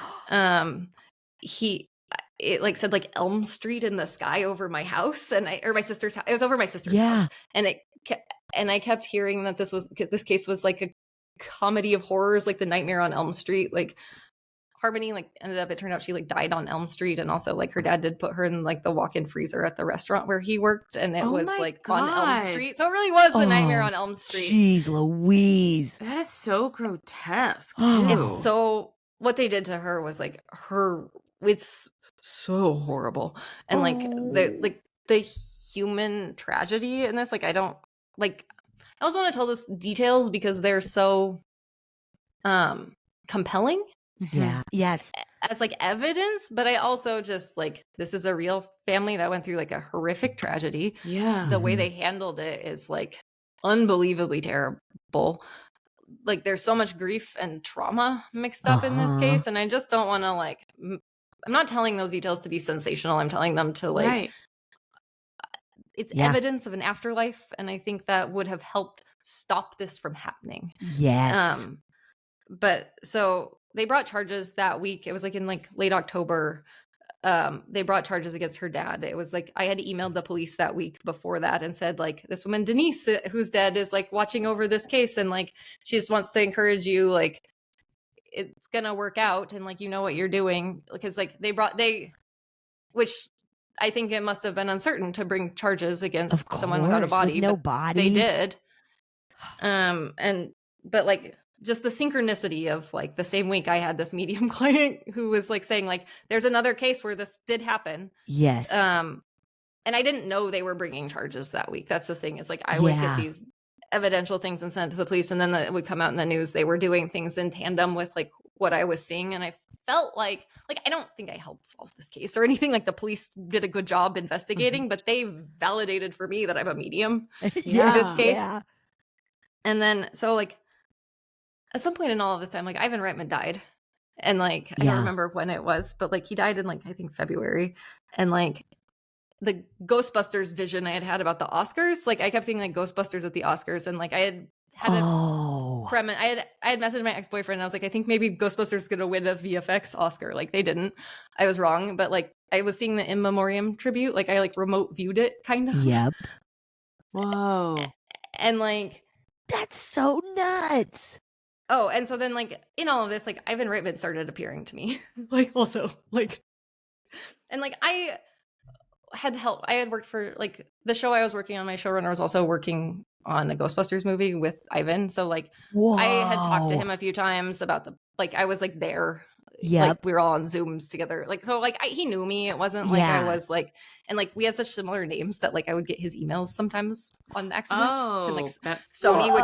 It like said like Elm Street in the sky over my house, or my sister's house. It was over my sister's house. And I kept hearing that this case was like a comedy of horrors, like the Nightmare on Elm Street. Like Harmony like it turned out she like died on Elm Street, and also like her dad did put her in like the walk-in freezer at the restaurant where he worked, and it was like on Elm Street. So it really was the Nightmare on Elm Street. Jeez Louise. That is so grotesque. It's so, what they did to her was like it's so horrible. And like the human tragedy in this, like I don't like, I also want to tell those details because they're so compelling. Yeah. Yes. As like evidence, but I also just like, this is a real family that went through like a horrific tragedy. Yeah. The way they handled it is like unbelievably terrible. Like there's so much grief and trauma mixed up in this case, and I just don't want to like, I'm not telling those details to be sensational. I'm telling them to like, it's evidence of an afterlife, and I think that would have helped stop this from happening. Yes. But so they brought charges that week. It was like in like late October. They brought charges against her dad. It was like I had emailed the police that week before that and said like, this woman Denise, who's dead, is like watching over this case, and like she just wants to encourage you, like it's gonna work out, and like you know what you're doing, because like which I think it must have been uncertain to bring charges against someone without a body. With no but body. They did. But like just the synchronicity of like the same week I had this medium client who was like saying like, there's another case where this did happen. Yes. And I didn't know they were bringing charges that week. That's the thing, is like I would get these evidential things and sent to the police, and then it would come out in the news. They were doing things in tandem with like what I was seeing, and I felt like I don't think I helped solve this case or anything. Like the police did a good job investigating, but they validated for me that I'm a medium in this case. Yeah. And then so like at some point in all of this time, like Ivan Reitman died, and like I don't remember when it was, but like he died in like I think February, and like the Ghostbusters vision I had about the Oscars, like I kept seeing like Ghostbusters at the Oscars, and like I had I had messaged my ex-boyfriend, and I was like, I think maybe Ghostbusters is gonna win a VFX Oscar. Like they didn't. I was wrong, but like I was seeing the In Memoriam tribute, like I like remote viewed it kind of. Yep. Whoa. And like that's so nuts. Oh, and so then like in all of this, like Ivan Reitman started appearing to me. like also like, and like I had worked for like the show I was working on, my showrunner was also working on a Ghostbusters movie with Ivan. So like I had talked to him a few times about I was like there. Yeah. Like we were all on Zooms together. Like, so like he knew me. It wasn't like I was like, and like we have such similar names that like I would get his emails sometimes on accident. And like Sony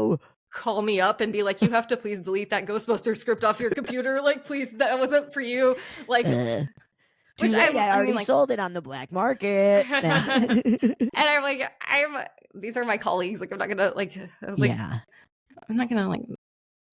would call me up and be like, you have to please delete that Ghostbusters script off your computer. Like, please, that wasn't for you. Like, which I already like, sold it on the black market. And I'm like, these are my colleagues. Like, I'm not gonna like, I was like, I'm not gonna like,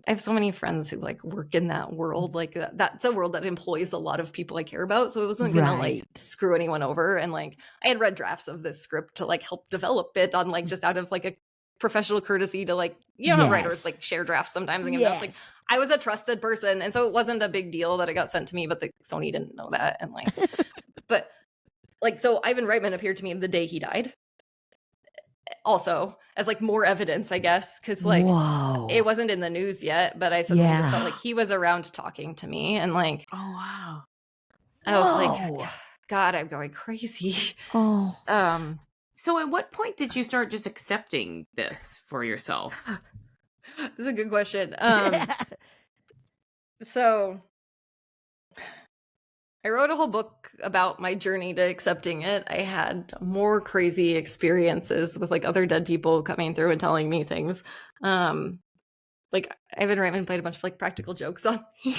I have so many friends who like work in that world. Like that's a world that employs a lot of people I care about. So it wasn't gonna like screw anyone over. And like, I had read drafts of this script to like help develop it on like just out of like a professional courtity to like, you know how writers like share drafts sometimes and give notes. Like I was a trusted person, and so it wasn't a big deal that it got sent to me, but the Sony didn't know that. And like but like, so Ivan Reitman appeared to me the day he died, also as like more evidence, I guess, because like it wasn't in the news yet, but I suddenly just felt like he was around talking to me, and like I was like, God, I'm going crazy. So at what point did you start just accepting this for yourself? This is a good question. So I wrote a whole book about my journey to accepting it. I had more crazy experiences with like other dead people coming through and telling me things. Like Ivan Reitman played a bunch of like practical jokes on me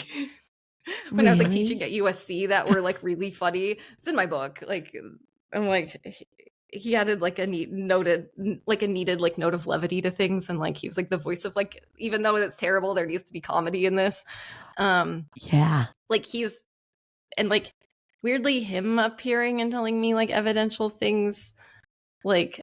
when I was like teaching at USC that were like really funny. It's in my book. Like I'm like, he added like a needed like note of levity to things, and like he was like the voice of like, even though it's terrible, there needs to be comedy in this. Like he's, and like weirdly him appearing and telling me like evidential things like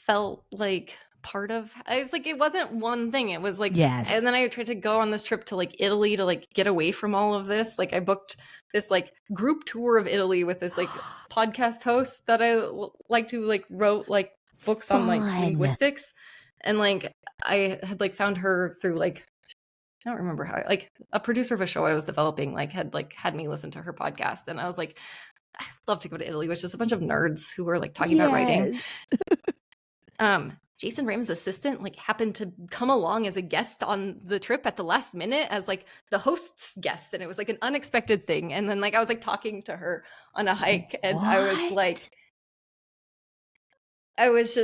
felt like part of, I was like, it wasn't one thing, it was like and then I tried to go on this trip to like Italy to like get away from all of this. Like I booked this like group tour of Italy with this like podcast host that I like to like wrote like books on like linguistics, and like I had like found her through like, I don't remember how, like a producer of a show I was developing like had me listen to her podcast, and I was like, I'd love to go to Italy, which is a bunch of nerds who were like talking about writing. Jason Raymond's assistant like happened to come along as a guest on the trip at the last minute as like the host's guest, and it was like an unexpected thing. And then like I was like talking to her on a hike, and I was like, I was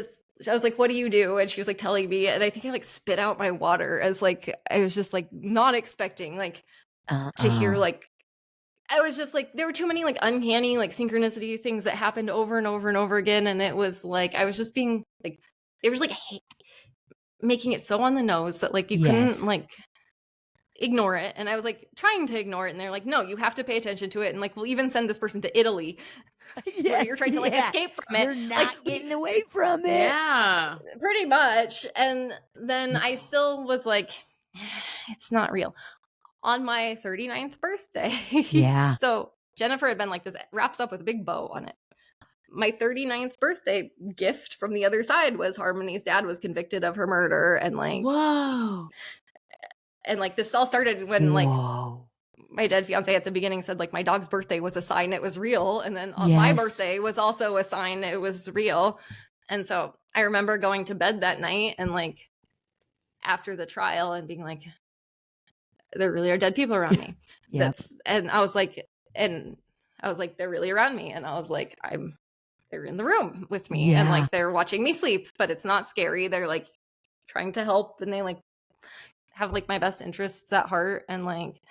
like, what do you do? And she was like telling me, and I think I like spit out my water as like I was just like not expecting like to hear like, I was just like, there were too many like uncanny like synchronicity things that happened over and over and over again, and it was like I was just being like, it was like making it so on the nose that like you couldn't like ignore it. And I was like trying to ignore it, and they're like, no, you have to pay attention to it, and like we'll even send this person to Italy where you're trying to like escape from it. You're not like, getting away from it. Yeah, pretty much. And then I still was like, it's not real. on my 39th birthday. Yeah. So Jennifer had been like, this wraps up with a big bow on it. My 39th birthday gift from the other side was Harmony's dad was convicted of her murder. And like, whoa. And like this all started when like my dead fiance at the beginning said like my dog's birthday was a sign it was real. And then on my birthday was also a sign it was real. And so I remember going to bed that night and like after the trial and being like, there really are dead people around me. And I was like, they're really around me. And I was like, they're in the room with me and like they're watching me sleep, but it's not scary. They're like trying to help and they like have like my best interests at heart and like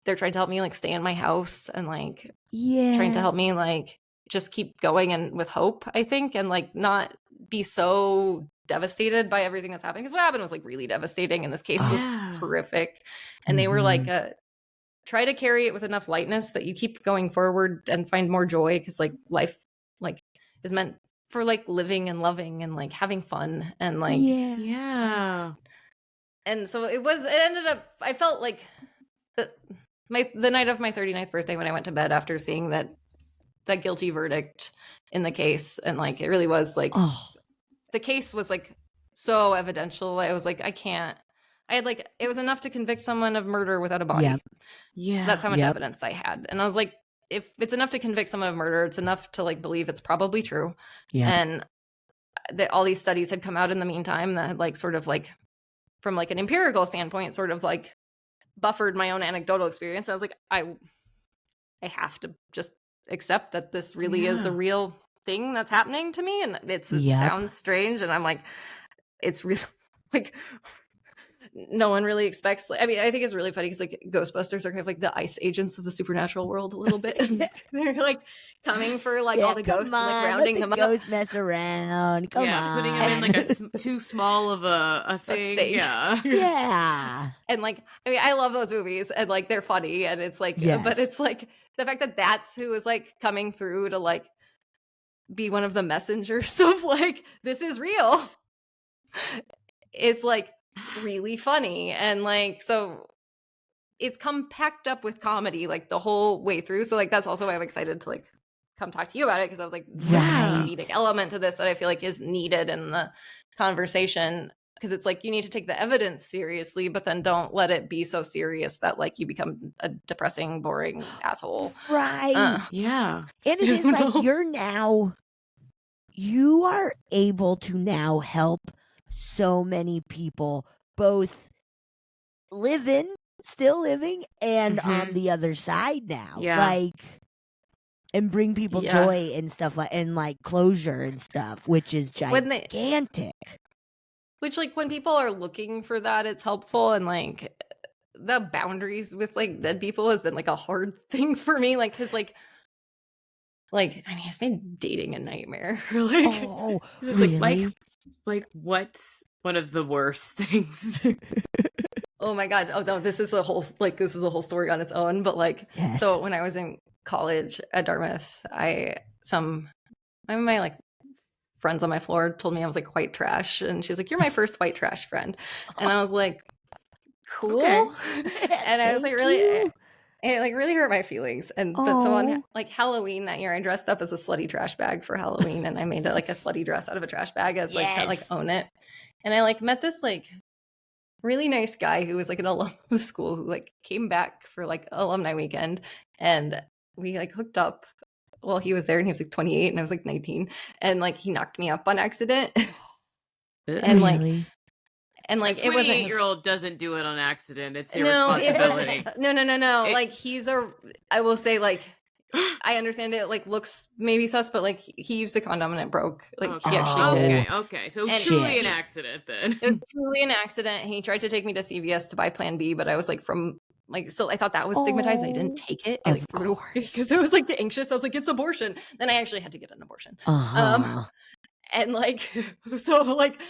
they're trying to help me like stay in my house and like trying to help me like just keep going and with hope, I think, and like not be so devastated by everything that's happening. Because what happened was like really devastating and this case was horrific. And they were like try to carry it with enough lightness that you keep going forward and find more joy because like life like is meant for like living and loving and like having fun and like and so it ended up I felt like the night of my 39th birthday when I went to bed after seeing that guilty verdict in the case and like it really was like the case was like so evidential. I was like it was enough to convict someone of murder without a body. That's how much evidence I had. And I was like, if it's enough to convict someone of murder, it's enough to like believe it's probably true. And all these studies had come out in the meantime that had like sort of like from like an empirical standpoint sort of like buffered my own anecdotal experience. I was like, I have to just accept that this really is a real thing that's happening to me. And it sounds strange. And I'm like, it's really like no one really expects. I mean, I think it's really funny because like Ghostbusters are kind of like the ice agents of the supernatural world a little bit. And they're like coming for like all the ghosts and like rounding them up. Ghosts mess around. Come on, putting them in like a too small of a thing. Yeah. And like, I mean, I love those movies and like they're funny and it's like, but it's like the fact that that's who is like coming through to like be one of the messengers of like this is real is like really funny. And like so it's come packed up with comedy like the whole way through, so like that's also why I'm excited to like come talk to you about it because I was like there's a comedic element to this that I feel like is needed in the conversation because it's like you need to take the evidence seriously but then don't let it be so serious that like you become a depressing boring asshole. And it is like you are able to now help so many people both still living and on the other side now. Like and bring people joy and stuff like and like closure and stuff, which is gigantic. Which like when people are looking for that, it's helpful. And like the boundaries with like dead people has been like a hard thing for me. Like because like I mean it's made dating a nightmare. Like it's really? like what's one of the worst things? Oh my god. Oh no, this is a whole story on its own. But like so when I was in college at Dartmouth, some of my like friends on my floor told me I was like white trash, and she's like, "You're my first white trash friend," and I was like, "Cool," and I was like, "Really?" It like really hurt my feelings. And but so on like Halloween that year, I dressed up as a slutty trash bag for Halloween, and I made it like a slutty dress out of a trash bag as like to like own it. And I like met this like really nice guy who was like an alum of the school who like came back for like alumni weekend, and we like hooked up. Well, he was there and he was like 28 and I was like 19, and like he knocked me up on accident. And like it wasn't 28-year-old doesn't do it on accident. It's your responsibility. No. Like I will say like I understand it like looks maybe sus, but like he used a condom and it broke. Like he actually did. Okay. So truly an accident then. It was truly an accident. He tried to take me to CVS to buy Plan B, but I was like so I thought that was stigmatized. I didn't take it. I like threw it away because I was like anxious. I was like, it's abortion. Then I actually had to get an abortion. And like, so like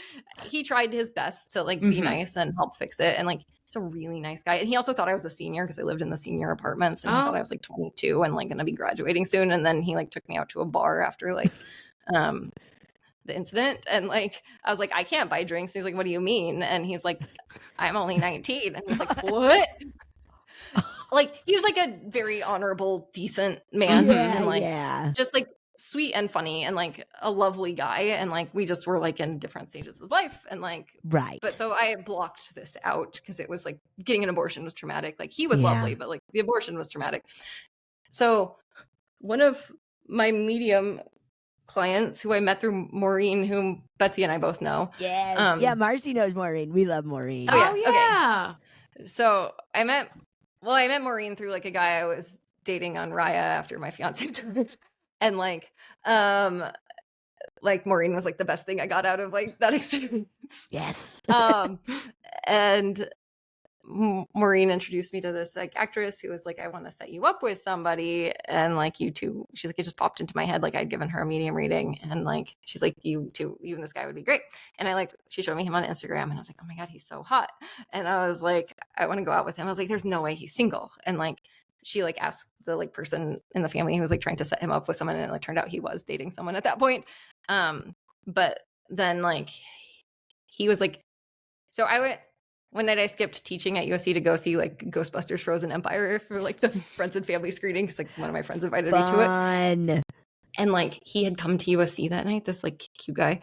he tried his best to like be nice and help fix it. And like, he's a really nice guy. And he also thought I was a senior because I lived in the senior apartments, and he thought I was like 22 and like going to be graduating soon. And then he like took me out to a bar after like, the incident. And like, I was like, I can't buy drinks. And he's like, what do you mean? And he's like, I'm only 19. And he's like, what? like he was like a very honorable, decent man, and like just like sweet and funny and like a lovely guy, and like we just were like in different stages of life, and like but so I blocked this out because it was like getting an abortion was traumatic. Like he was lovely, but like the abortion was traumatic. So one of my medium clients who I met through Maureen, whom Betsy and I both know. Yeah, Marcy knows Maureen. We love Maureen. Oh yeah. Okay. So I met Maureen through like a guy I was dating on Raya after my fiance died. And like Maureen was like the best thing I got out of like that experience. Yes. And Maureen introduced me to this like actress who was like, I want to set you up with somebody, and like you two, she's like, it just popped into my head, like I'd given her a medium reading, and like she's like, you two, you and this guy would be great. And I like, she showed me him on Instagram, and I was like, oh my god, he's so hot. And I was like, I want to go out with him. I was like, there's no way he's single. And like she like asked the like person in the family who was like trying to set him up with someone, and it like turned out he was dating someone at that point. But then like he was like, so I went one night, I skipped teaching at USC to go see like Ghostbusters Frozen Empire for like the friends and family screening, because like one of my friends invited me to it. And like he had come to USC that night, this like cute guy,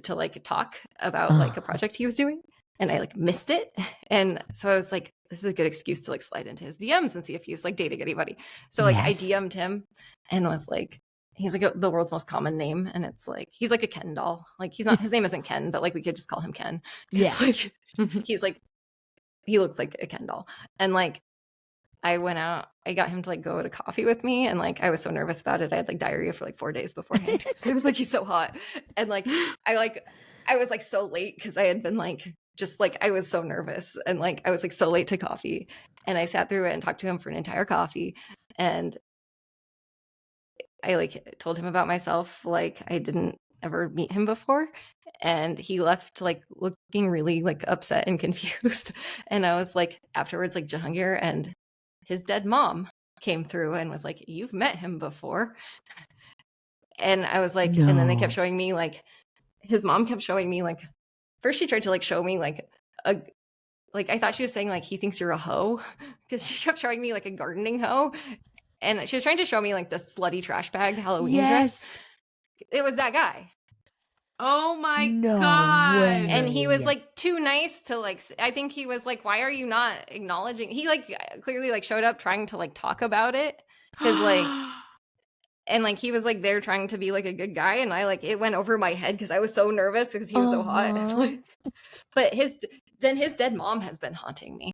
to like talk about like a project he was doing, and I like missed it. And so I was like, this is a good excuse to like slide into his DMs and see if he's like dating anybody. So like I DM'd him and was like, he's like the world's most common name, and it's like he's like a Ken doll. Like he's not, his name isn't Ken, but like we could just call him Ken. Like he's like, he looks like a Ken doll. And like I went out, I got him to like go to coffee with me, and like I was so nervous about it, I had like diarrhea for like 4 days beforehand. So it was like, he's so hot. And like I was like so late because I had been like just like I was so nervous, and like I was like so late to coffee, and I sat through it and talked to him for an entire coffee. And I like told him about myself, like I didn't ever meet him before, and he left like looking really like upset and confused. And I was like, afterwards, like Jahangir and his dead mom came through and was like, you've met him before. And I was like, and then they kept showing me like, his mom kept showing me like, first she tried to like show me like a, like I thought she was saying like, he thinks you're a hoe, because she kept showing me like a gardening hoe. And she was trying to show me like the slutty trash bag Halloween dress. It was that guy. Oh my god. way. And he was like too nice to like, I think he was like, why are you not acknowledging? He like clearly like showed up trying to like talk about it. Because like, and like he was like there trying to be like a good guy. And I like, it went over my head because I was so nervous because he was so hot. But his dead mom has been haunting me.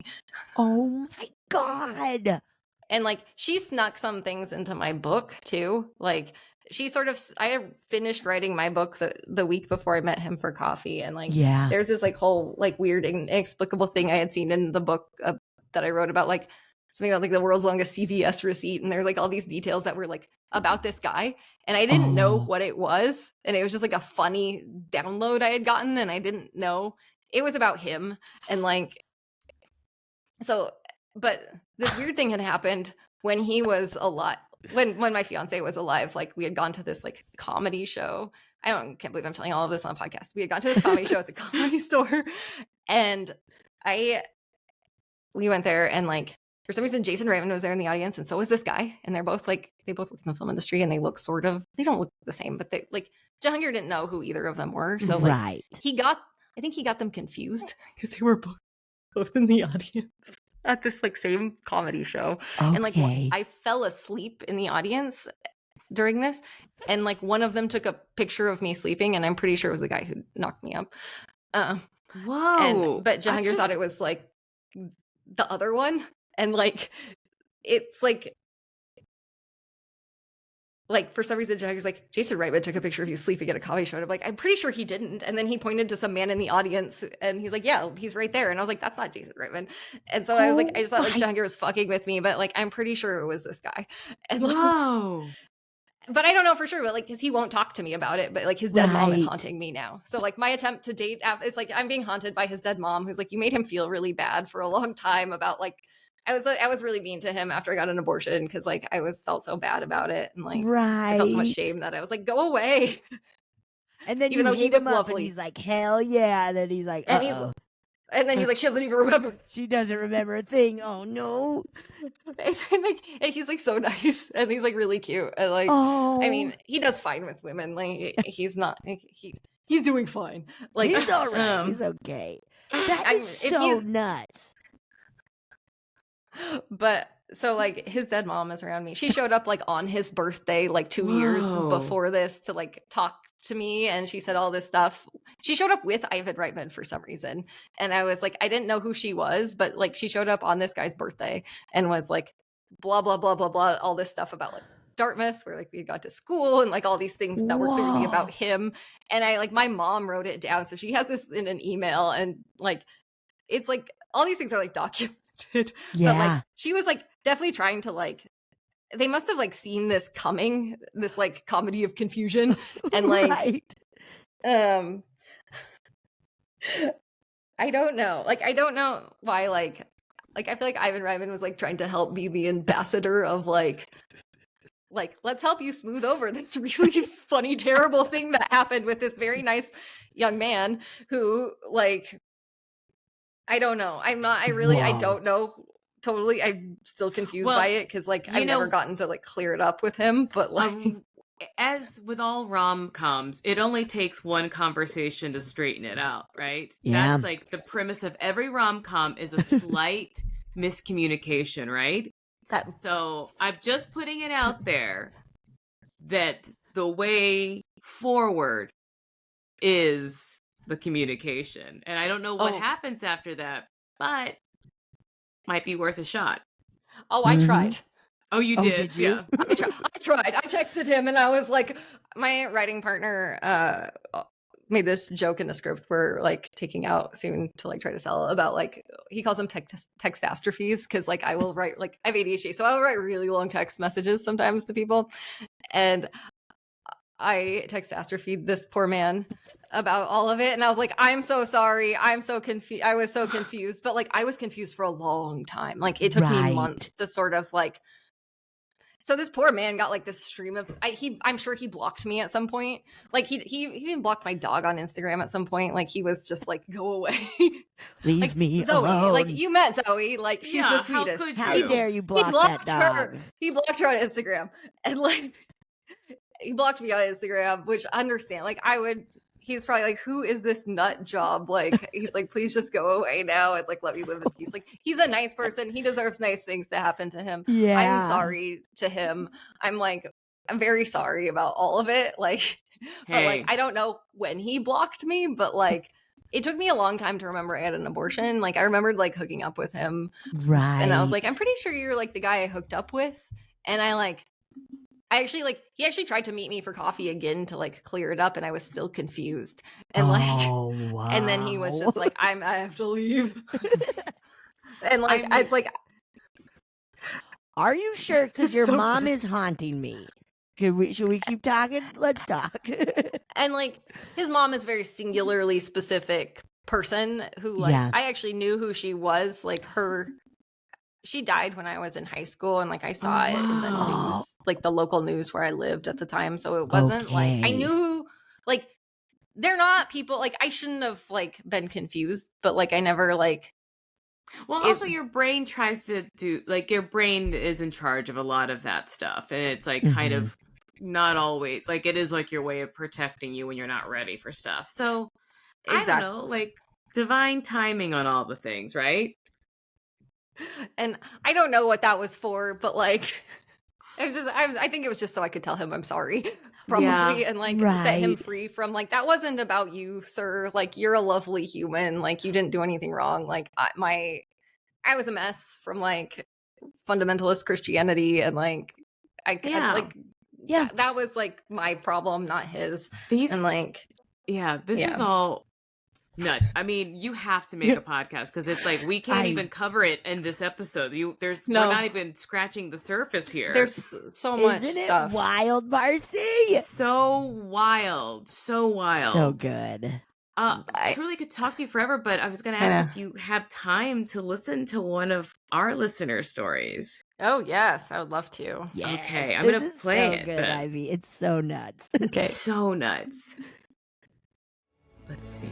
Oh my god. And like she snuck some things into my book too. Like she sort of, I had finished writing my book the week before I met him for coffee. And like, there's this like whole like weird and inexplicable thing I had seen in the book that I wrote about, like something about like the world's longest CVS receipt. And there's like all these details that were like about this guy. And I didn't know what it was. And it was just like a funny download I had gotten. And I didn't know it was about him. And like, so, but this weird thing had happened when he was alive. When my fiance was alive, like we had gone to this like comedy show. Can't believe I'm telling all of this on a podcast. We had gone to this comedy show at the Comedy Store, and we went there, and like for some reason Jason Reitman was there in the audience, and so was this guy, and they both work in the film industry, and they look they don't look the same, but they like Jahangir didn't know who either of them were, so like I think he got them confused because they were both in the audience at this like same comedy show. And like I fell asleep in the audience during this, and like one of them took a picture of me sleeping, and I'm pretty sure it was the guy who knocked me up. Whoa. But Jahangir thought it was like the other one, and like it's like for some reason Jahangir's like, Jason Reitman took a picture of you sleeping at a comedy show. And I'm like, I'm pretty sure he didn't. And then he pointed to some man in the audience, and he's like, yeah, he's right there. And I was like, that's not Jason Reitman. And so I was like, I just thought like Jahangir was fucking with me, but like I'm pretty sure it was this guy. And like, but I don't know for sure, but like, because he won't talk to me about it, but like his dead mom is haunting me now. So like my attempt to date is like, I'm being haunted by his dead mom, who's like, you made him feel really bad for a long time about like, I was really mean to him after I got an abortion, because like I felt so bad about it, and like I felt so much shame that I was like, go away. And then even though he was lovely, and he's like, hell yeah. And then he's like, And then he's like, she doesn't even remember. She doesn't remember a thing. Oh no. And he's like so nice, and he's like really cute. And like, I mean, he does fine with women. Like, he's not. He's doing fine. Like, he's all right. He's okay. That is so nuts. But so like his dead mom is around me. She showed up like on his birthday, like 2 years before this, to like talk to me, and she said all this stuff. She showed up with Ivan Reitman for some reason, and I was like, I didn't know who she was, but like she showed up on this guy's birthday and was like blah blah blah blah blah, all this stuff about like Dartmouth, where like we got to school, and like all these things that were clearly about him. And I like, my mom wrote it down, so she has this in an email, and like it's like all these things are like documented. Yeah. But like she was like definitely trying to like, they must have like seen this coming, this like comedy of confusion, and like I don't know. Like, I don't know why, like I feel like Ivan Reitman was like trying to help be the ambassador of like let's help you smooth over this really funny, terrible thing that happened with this very nice young man who, like, I don't know. I don't know. Totally. I'm still confused by it because like I've never gotten to like clear it up with him, but like as with all rom-coms, it only takes one conversation to straighten it out, right? Yeah. That's like the premise of every rom-com is a slight miscommunication, right? So I'm just putting it out there that the way forward is the communication. And I don't know what happens after that, but might be worth a shot. Oh, I tried. Oh, you did? Did you? Yeah. I tried. I texted him and I was like, my writing partner made this joke in the script we're like taking out soon to like try to sell about like, he calls them textastrophes, because like I will write, like I have ADHD, so I will write really long text messages sometimes to people, and I textastrophed this poor man about all of it, and I was like, I'm so sorry, I'm so confused. I was so confused, but like I was confused for a long time. Like it took me months to sort of like. So this poor man got like this stream of. I'm sure he blocked me at some point. Like he even blocked my dog on Instagram at some point. Like he was just like, go away, leave like, me Zoe, alone. Like you met Zoe, like she's the sweetest. How dare you block that dog? He blocked her on Instagram, and like he blocked me on Instagram, which I understand. Like he's probably like, who is this nut job? Like, he's like, please just go away now and like let me live in peace. Like, he's a nice person. He deserves nice things to happen to him. Yeah. I'm sorry to him. I'm very sorry about all of it. Like, but like, I don't know when he blocked me, but like, it took me a long time to remember I had an abortion. Like, I remembered like hooking up with him. Right. And I was like, I'm pretty sure you're like the guy I hooked up with. And he actually tried to meet me for coffee again to like clear it up, and I was still confused. And like, and then he was just like, I have to leave. And like, it's like, are you sure? Because your mom is haunting me. Should we keep talking? Let's talk. And like, his mom is a very singularly specific person who like, I actually knew who she was. Like she died when I was in high school, and like I saw it in the news, like the local news where I lived at the time. So it wasn't like I knew who, like, they're not people like I shouldn't have like been confused, but like I never like. Well, also your brain tries to do like your brain is in charge of a lot of that stuff, and it's like kind of not always like it is like your way of protecting you when you're not ready for stuff. So I don't know, like divine timing on all the things, right? And I don't know what that was for, but like, I think it was just so I could tell him I'm sorry, probably, and like set him free from like, that wasn't about you, sir. Like, you're a lovely human. Like, you didn't do anything wrong. Like, I was a mess from like fundamentalist Christianity, and like, that was like my problem, not his. And like, this is all nuts. I mean, you have to make a podcast because it's like we can't even cover it in this episode. We're not even scratching the surface here. There's so much stuff. It wild, Marcy? So wild, so good. I truly could talk to you forever, but I was going to ask if you have time to listen to one of our listener stories. Oh yes, I would love to. Yes, okay, I'm going to play it. Good, Ivy. It's so nuts. Okay, so nuts. Let's see.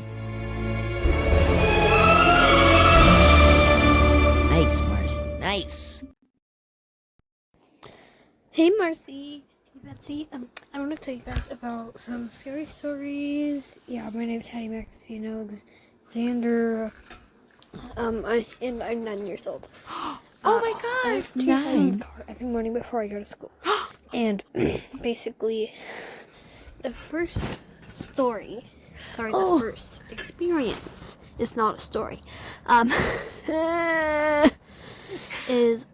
Hey Marcy, hey Betsy. I want to tell you guys about some scary stories. Yeah, my name's Hattie Max. You know, Xander. I'm 9 years old. Oh my I gosh! listen to you guys in the car every morning before I go to school. And basically, the first story, the first experience, it's not a story, is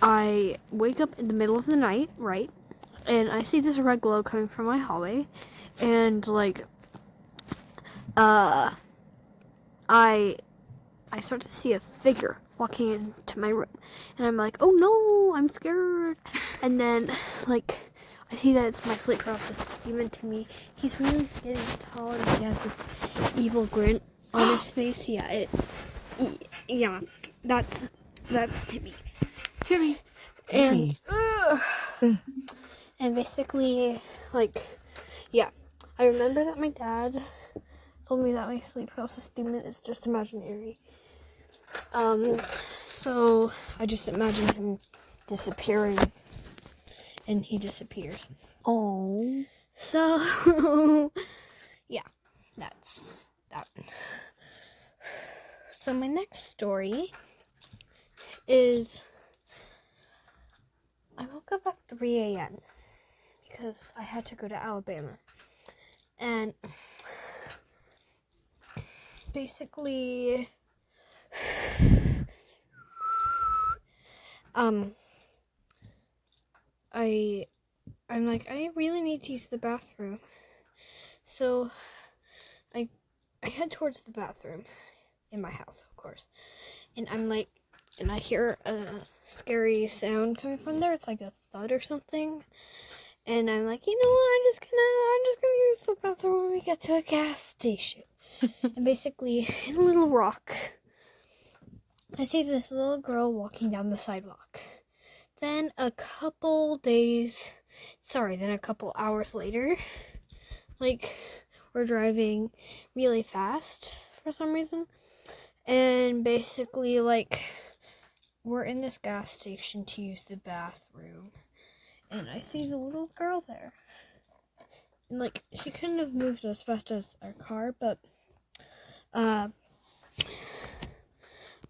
I wake up in the middle of the night, right? And I see this red glow coming from my hallway, and like, I start to see a figure walking into my room, and I'm like, oh no, I'm scared. And then, like, I see that it's my sleep paralysis demon Timmy. He's really skinny and tall, and he has this evil grin on his face. Yeah, that's Timmy. Timmy. And and basically, like, yeah, I remember that my dad told me that my sleep paralysis demon is just imaginary. So I just imagine him disappearing, and he disappears. Oh. So, yeah, that's that. So my next story is, I woke up at 3 a.m. because I had to go to Alabama. And basically, I'm like, I really need to use the bathroom. So I head towards the bathroom in my house, of course. And I'm like, and I hear a scary sound coming from there. It's like a thud or something. And I'm like, you know what? I'm just gonna use the bathroom when we get to a gas station. And basically, in Little Rock, I see this little girl walking down the sidewalk. Then a couple hours later, like, we're driving really fast for some reason. And basically, like, we're in this gas station to use the bathroom. And I see the little girl there. And, like, she couldn't have moved as fast as our car, but, I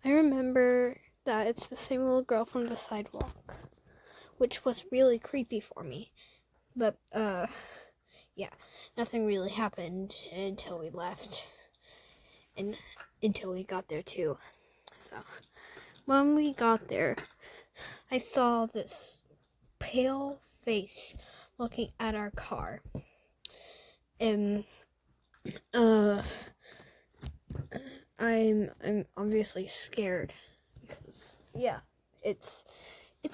remember that it's the same little girl from the sidewalk, which was really creepy for me. But, yeah, nothing really happened until we left, and until we got there too. So, when we got there, I saw this pale face looking at our car. And, I'm obviously scared because, yeah, it's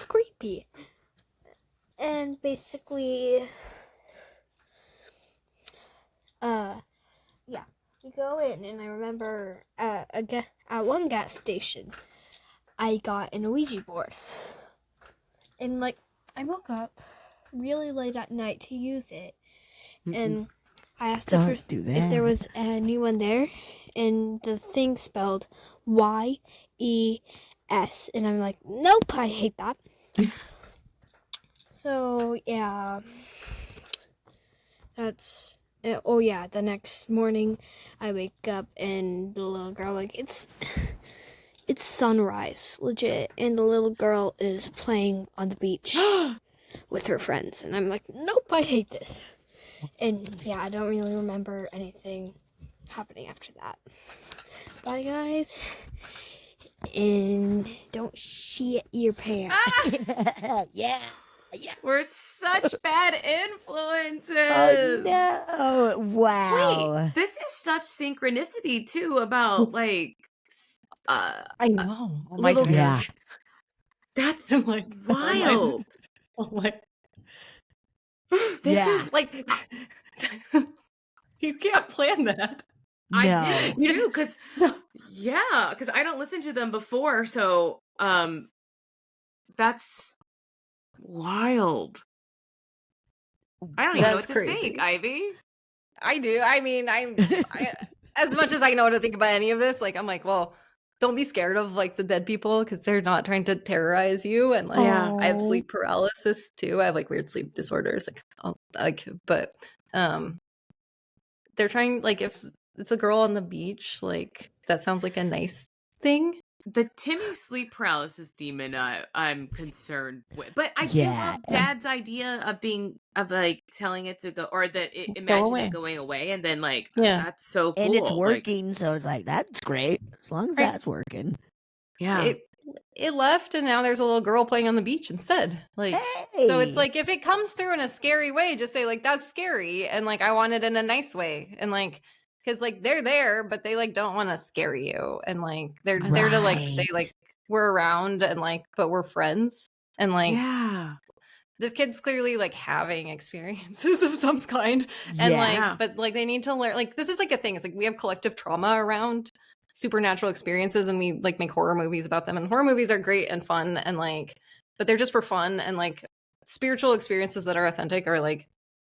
creepy. And basically, yeah, we go in, and I remember at one gas station, I got an Ouija board. And, like, I woke up really late at night to use it. And I asked if there was anyone there, and the thing spelled YES. And I'm like, nope, I hate that. So, yeah, that's, oh yeah, the next morning I wake up and the little girl, like, it's sunrise, legit, and the little girl is playing on the beach with her friends, and I'm like, nope, I hate this. And yeah, I don't really remember anything happening after that. Bye, guys. And don't shit your pants. Yeah. We're such bad influences. Oh no! Wow. Wait, this is such synchronicity too about, like, I know. Oh my little God. Yeah. That's I'm like, wild. oh my. This Yeah. is Like, you can't plan that. I No. did too, because I don't listen to them before, so that's wild. I don't even know what to think, Ivy. I do. I mean, as much as I know what to think about any of this, like, I'm like, well, don't be scared of like the dead people because they're not trying to terrorize you. And like, I have sleep paralysis too. I have like weird sleep disorders. But they're trying, like, if it's a girl on the beach, like that sounds like a nice thing. The Timmy sleep paralysis demon, I'm concerned with, but I do love Dad's idea of like telling it to go, or that imagine it going away, and then like that's so cool, and it's working. So it's like that's great as long as that's working. Yeah, it left, and now there's a little girl playing on the beach instead. Like, so it's like if it comes through in a scary way, just say like that's scary, and like I want it in a nice way, and like. Because like they're there, but they like don't want to scare you, and like they're there to like say like we're around and like but we're friends, and like this kid's clearly like having experiences of some kind, and like but like they need to learn, like this is like a thing. It's like we have collective trauma around supernatural experiences, and we like make horror movies about them, and horror movies are great and fun, and like but they're just for fun, and like spiritual experiences that are authentic are like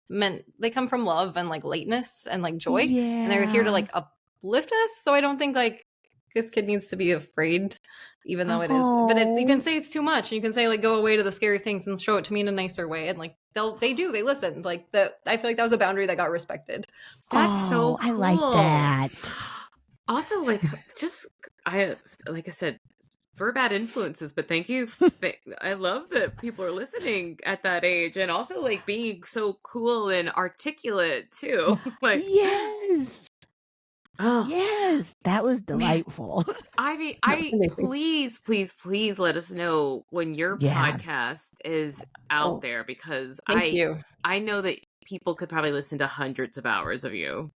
they come from love and like lateness and like joy, and they're here to like uplift us. So I don't think like this kid needs to be afraid, even though it is, but it's, you can say it's too much, and you can say like go away to the scary things and show it to me in a nicer way, and like they listen. Like I feel like that was a boundary that got respected. That's so cool. I like that. Also, like like I said, we're bad influences, but thank you. I love that people are listening at that age, and also like being so cool and articulate too. Like yes, that was delightful. Ivy, please let us know when your podcast is out there, because I know that people could probably listen to hundreds of hours of you.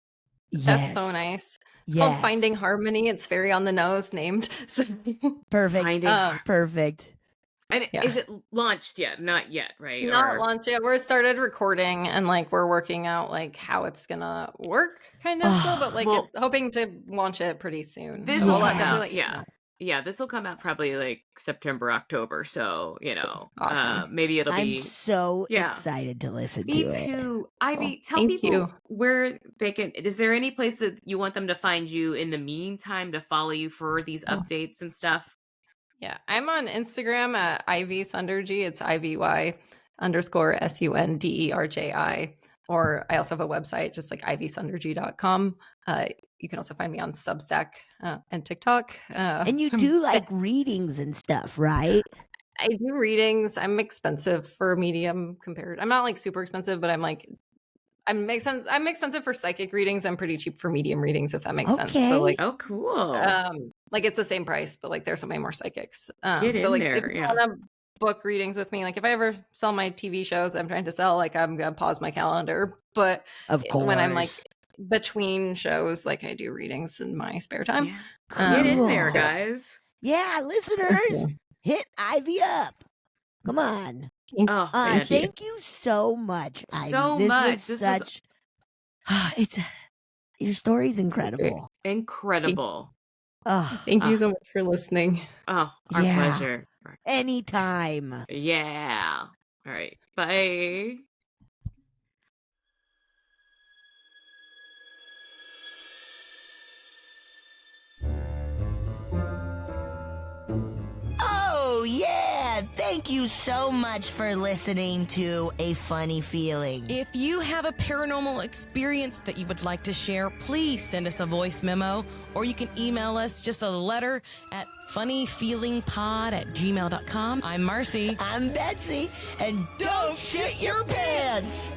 That's so nice. It's called Finding Harmony. It's very on the nose named. So. Perfect. Perfect. And is it launched yet? Not yet, right? Not launched yet. We're started recording, and like we're working out like how it's gonna work, kind of still, but like hoping to launch it pretty soon. This will this will come out probably like September, October. So maybe it'll be. I'm so excited to listen to it. Me too. Ivy, tell people where they can. Is there any place that you want them to find you in the meantime to follow you for these updates and stuff? Yeah, I'm on Instagram at Ivy Sunderji. It's IVY_SUNDERJI. Or I also have a website, just like ivysunderji.com. You can also find me on Substack and TikTok. And you do like readings and stuff, right? I do readings. I'm expensive for a medium compared. I'm not like super expensive, but I'm expensive for psychic readings. I'm pretty cheap for medium readings, if that makes sense. So like, oh, cool. Like it's the same price, but like there's so many more psychics. Get in there, if you want to book readings with me, like if I ever sell my TV shows I'm trying to sell, like I'm gonna pause my calendar. But of course, when I'm like between shows, like I do readings in my spare time. Get in there, guys. Yeah, listeners, hit Ivy up. Come on. Thank you so much, Ivy. Your story's incredible. Incredible. Thank you so much for listening. Oh, our pleasure. Anytime. Yeah. All right. Bye. Oh, yeah. Thank you so much for listening to A Funny Feeling. If you have a paranormal experience that you would like to share, please send us a voice memo, or you can email us just a letter at funnyfeelingpod@gmail.com. I'm Marcy. I'm Betsy. And don't shit your pants.